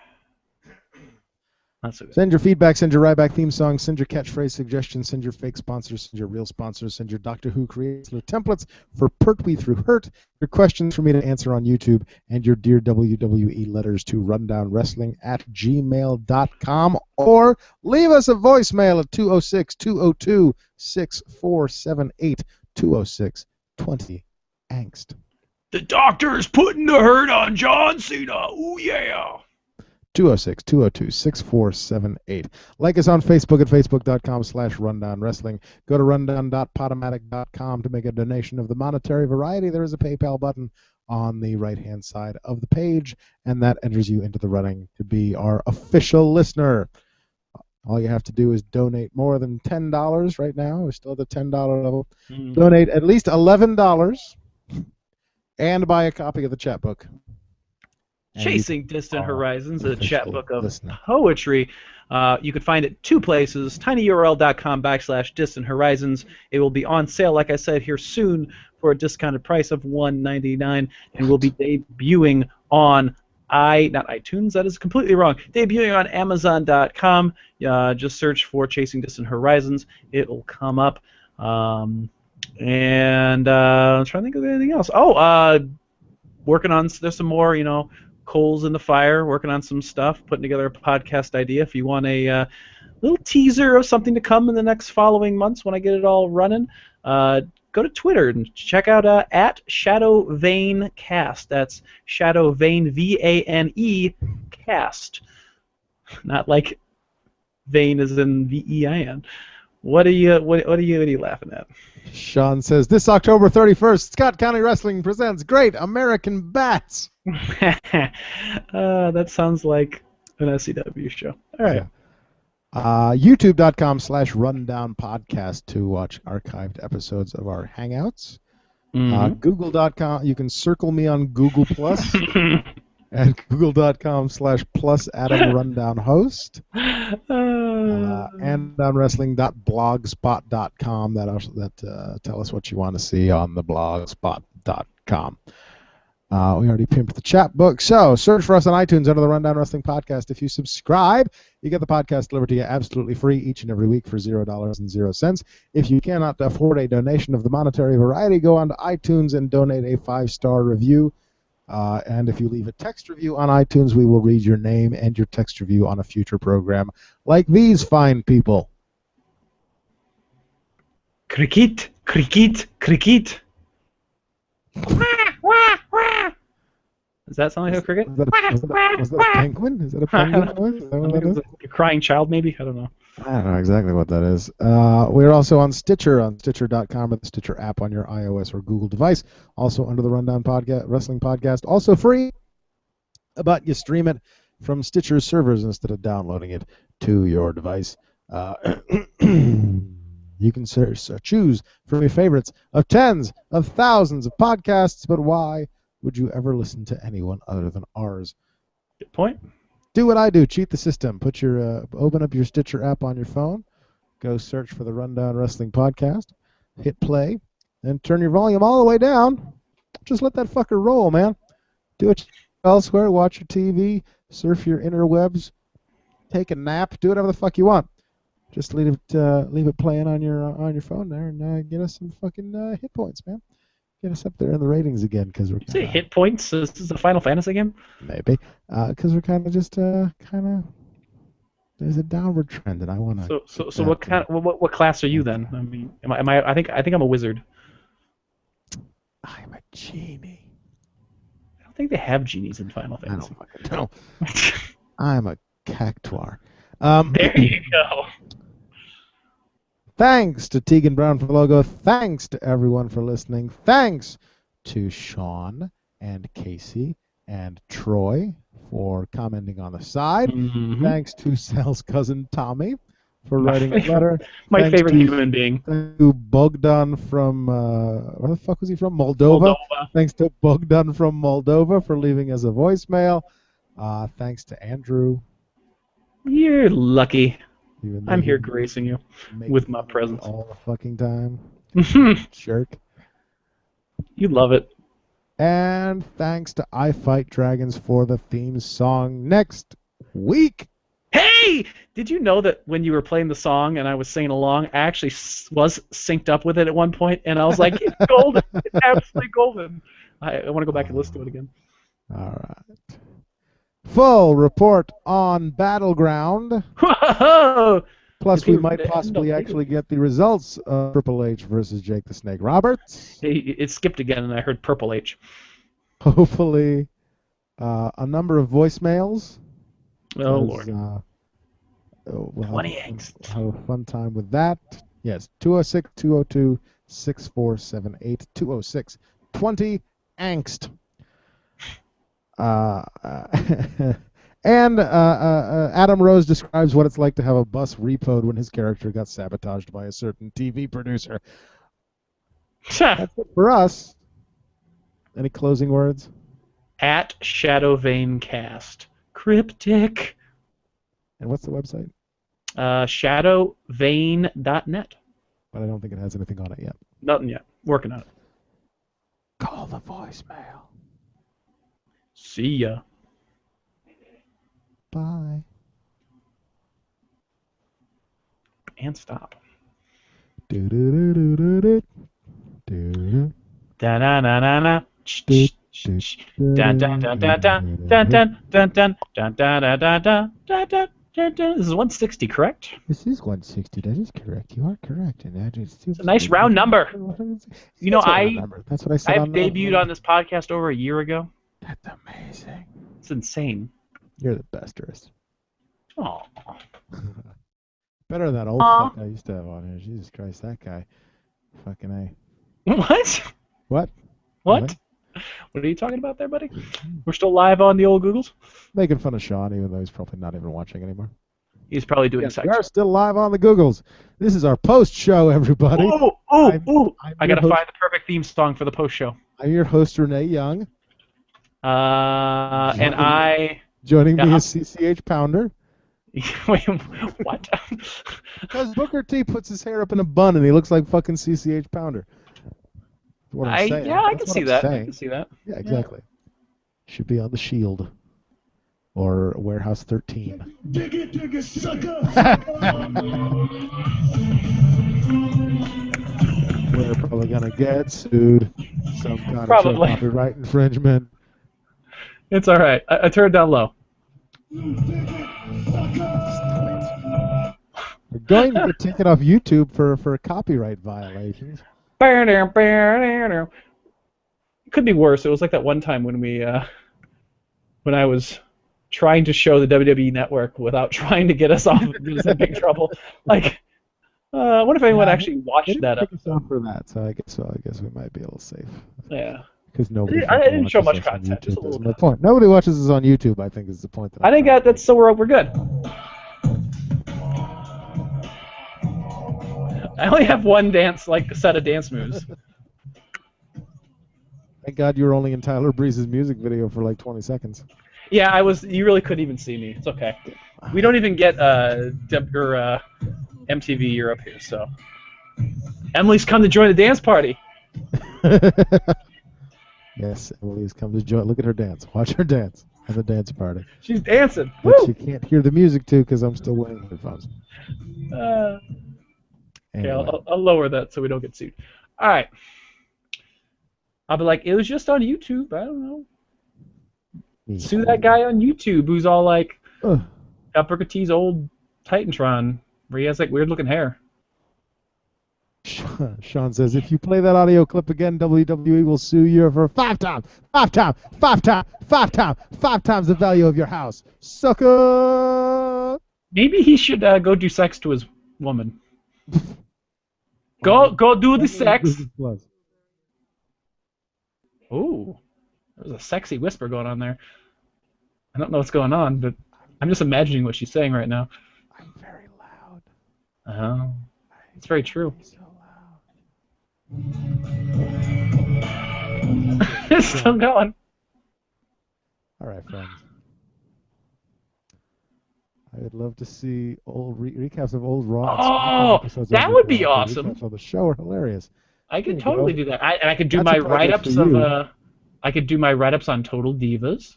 Not so good. Send your feedback, send your Ryback theme song, send your catchphrase suggestions, send your fake sponsors, send your real sponsors, send your Doctor Who creator templates for Pertwee through Hurt, your questions for me to answer on YouTube, and your Dear WWE letters to rundownwrestling@gmail.com, or leave us a voicemail at 206-202-6478, 206-20-ANGST. The doctor's putting the hurt on John Cena. Ooh, yeah. 206-202-6478. Like us on Facebook at facebook.com/rundownwrestling. Go to rundown.podomatic.com to make a donation of the monetary variety. There is a PayPal button on the right-hand side of the page, and that enters you into the running to be our official listener. All you have to do is donate more than $10 right now. We're still at the $10 level. Donate at least $11 and buy a copy of the chat book. Chasing Distant Horizons, a chapbook of listener. poetry. You can find it two places, tinyurl.com/Distant Horizons. It will be on sale, like I said, here soon for a discounted price of $1.99, and will be debuting on not iTunes, that is completely wrong. Debuting on Amazon.com. Just search for Chasing Distant Horizons. It'll come up. And I'm trying to think of anything else. Working on, there's some more, coals in the fire, working on some stuff, putting together a podcast idea. If you want a little teaser of something to come in the next following months when I get it all running, go to Twitter and check out at ShadowVaneCast. That's ShadowVane, VANE cast. Not like Vane as in VEIN. What are you laughing at? Sean says, this October 31st, Scott County Wrestling presents Great American Bats. That sounds like an SCW show. All right. Yeah. YouTube.com/Rundown Podcast to watch archived episodes of our Hangouts. Google.com, you can circle me on Google Plus at google.com/plus Adam Rundown Host. And on wrestling.blogspot.com that tell us what you want to see on the blogspot.com. We already pimped the chat book, so search for us on iTunes under the Rundown Wrestling Podcast. If you subscribe, you get the podcast delivered to you absolutely free each and every week for $0.00. If you cannot afford a donation of the monetary variety, go on to iTunes and donate a 5-star review. And if you leave a text review on iTunes, we will read your name and your text review on a future program, like these fine people. Cricket, cricket, cricket. Does that sound like a cricket? Was that a penguin? Is that a penguin noise? Is that what that is? A crying child, maybe? I don't know. I don't know exactly what that is. We're also on Stitcher, on Stitcher.com, or the Stitcher app on your iOS or Google device. Also under the Rundown Podcast, Wrestling Podcast. Also free, but you stream it from Stitcher servers instead of downloading it to your device. You can choose from your favorites of tens of thousands of podcasts, but why would you ever listen to anyone other than ours? Good point. Do what I do. Cheat the system. Open up your Stitcher app on your phone. Go search for the Rundown Wrestling Podcast. Hit play. And turn your volume all the way down. Just let that fucker roll, man. Do it elsewhere. Watch your TV. Surf your interwebs. Take a nap. Do whatever the fuck you want. Just leave it playing on your phone there and get us some fucking hit points, man. Get us up there in the ratings again, because we're. Say hit points. Is this a Final Fantasy game? Maybe, because we're kind of just there's a downward trend, and I want to. So what class are you then? I mean, am I? I think I'm a wizard. I'm a genie. I don't think they have genies in Final I Fantasy. don't fucking know. I'm a cactuar. There you go. Thanks to Tegan Brown for the logo. Thanks to everyone for listening. Thanks to Sean and Casey and Troy for commenting on the side. Mm-hmm. Thanks to Sal's cousin Tommy for writing a letter. My Thanks favorite to, human being. Thanks to Bogdan from, where the fuck was he from? Moldova. Thanks to Bogdan from Moldova for leaving us a voicemail. Thanks to Andrew. You're lucky. I'm here gracing you with my presence all the fucking time. Jerk. You love it. And thanks to I Fight Dragons for the theme song next week. Hey! Did you know that when you were playing the song and I was singing along, I actually was synced up with it at one point, and I was like, it's golden. It's absolutely golden. I want to go back and listen to it again. All right. Full report on Battleground. Whoa! Plus, we might possibly actually get the results of Triple H versus Jake the Snake Roberts. It skipped again, and I heard Purple H. Hopefully, a number of voicemails. Oh, Lord. We'll 20 angst. Have a fun time with that. Yes, 206-202-6478. 206-20 angst. And Adam Rose describes what it's like to have a bus repoed when his character got sabotaged by a certain TV producer. That's it for us. Any closing words? At Shadow Vein Cast. Cryptic. And what's the website? Shadowvein.net. But I don't think it has anything on it yet. Nothing yet. Working on it. Call the voicemail. See ya. Bye. And stop. Do do do do do do do. Da da da da da. Dun dun dun dun dun dun dun dun dun dun dun dun dun dun dun. This is 160, correct? This is 160. That is correct. You are correct. And that is it's a nice round number. You know, that's what I said. I've debuted on this podcast over a year ago. That's amazing. It's insane. You're the bestest. Oh. Better than that old fuck I used to have on here. Jesus Christ, that guy. Fucking A. What? What? What? What are you talking about there, buddy? We're still live on the old Googles? Making fun of Sean, even though he's probably not even watching anymore. He's probably doing sex. We are still live on the Googles. This is our post show, everybody. I gotta find the perfect theme song for the post show. I'm your host, Renee Young. Joining me is CCH Pounder. Wait, what? Because Booker T puts his hair up in a bun and he looks like fucking CCH Pounder. What I'm saying. Yeah, I can see that. I can see that. Yeah, exactly. Yeah. Should be on the Shield or Warehouse 13. Dig it, sucker! We're probably gonna get sued. Some kind of copyright infringement. It's all right. I turned down low. We're going to get taken off YouTube for copyright violations. It could be worse. It was like that one time when we when I was trying to show the WWE Network without trying to get us off, get us in big trouble. Like, I wonder if anyone actually watched that Pick us episode. off for that, so I guess we might be a little safe. Yeah. Because nobody. I didn't watches show much us on content, just a YouTube. little That's my bit. point. Nobody watches us on YouTube. I think is the point. I think that's so we're good. I only have one set of dance moves. Thank God you were only in Tyler Breeze's music video for like 20 seconds. Yeah, I was. You really couldn't even see me. It's okay. We don't even get MTV Europe here, so. Emily's come to join the dance party. Yes, Emily's come to join. Look at her dance. Watch her dance at the dance party. She's dancing. But Woo! you can't hear the music too because I'm still wearing headphones. Okay, Anyway. I'll lower that so we don't get sued. All right. I'll be like, it was just on YouTube. I don't know. Sue that guy on YouTube who's all like, Ugh. got Booker T's old Titantron where he has like weird looking hair. Sean says, if you play that audio clip again, WWE will sue you for 5 times the value of your house. Sucker! Maybe he should go do sex to his woman. Go do the sex. Ooh, there's a sexy whisper going on there. I don't know what's going on, but I'm just imagining what she's saying right now. I'm very loud. Oh, it's very true. So loud. It's still going. All right, friends. I would love to see old recaps of old Raw. Oh, episodes that of would be the awesome. recaps of the show are hilarious. I could There you totally go. do that. And I could do That's my a project write-ups for you. of I could do my write-ups on Total Divas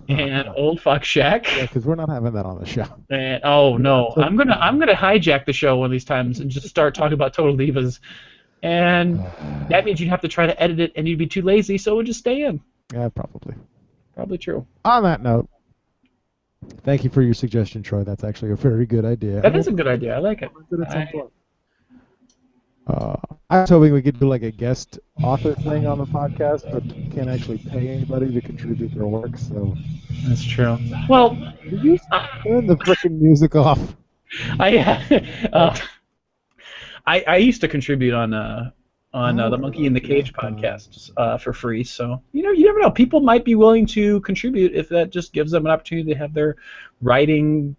and Old Fuck Shack. Yeah, because we're not having that on the show. And oh no, I'm gonna hijack the show one of these times and just start talking about Total Divas, and that means you'd have to try to edit it, and you'd be too lazy, so it would just stay in. Yeah, probably. Probably true. On that note, thank you for your suggestion, Troy. That's actually a very good idea. That is a good idea. I like it. I was hoping we could do like a guest author thing on the podcast, but can't actually pay anybody to contribute their work. So That's true. Well, turn the freaking music off. I used to contribute on the Monkey in the Cage podcast for free. So you never know. People might be willing to contribute if that just gives them an opportunity to have their writing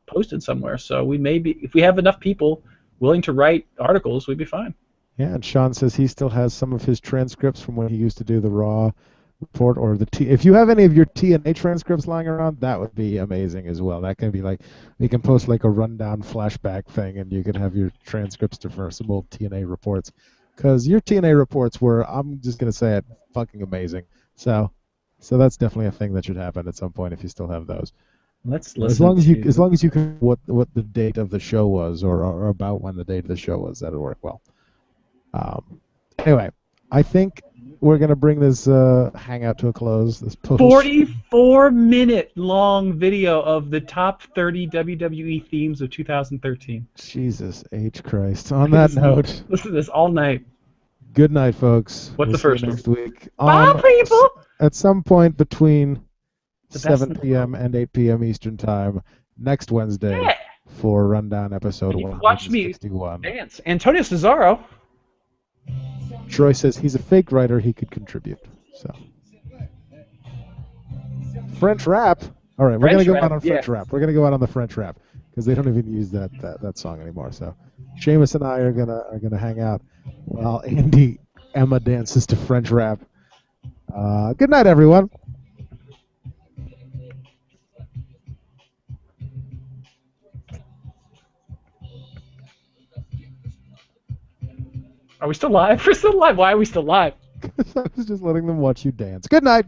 posted somewhere. So if we have enough people willing to write articles, we'd be fine. Yeah, and Sean says he still has some of his transcripts from when he used to do the Raw report or the if you have any of your TNA transcripts lying around, that would be amazing as well. That can be like, you can post like a rundown flashback thing, and you could have your transcripts for some old TNA reports. Because your TNA reports were, I'm just gonna say it, fucking amazing. So that's definitely a thing that should happen at some point if you still have those. Let's listen. As long as you can what the date of the show was or about when the date of the show was, that'll work well. Anyway, I think we're gonna bring this hangout to a close. This 44-minute long video of the top 30 WWE themes of 2013. Jesus H Christ. On that note, Listen to this all night. good night, folks. What's the We'll see you first next week? Bye, people. At some point between The best 7 p.m. and 8 p.m. Eastern Time next Wednesday Yeah. for Rundown episode And you can watch me 161. dance. Antonio Cesaro. Troy says he's a fake writer, he could contribute. So French rap. All right, we're French gonna go rap, out on French yeah. rap. We're gonna go out on the French rap because they don't even use that song anymore. So Sheamus and I are gonna hang out while Emma dances to French rap. Good night, everyone. Are we still live? We're still live. Why are we still live? I was just letting them watch you dance. Good night.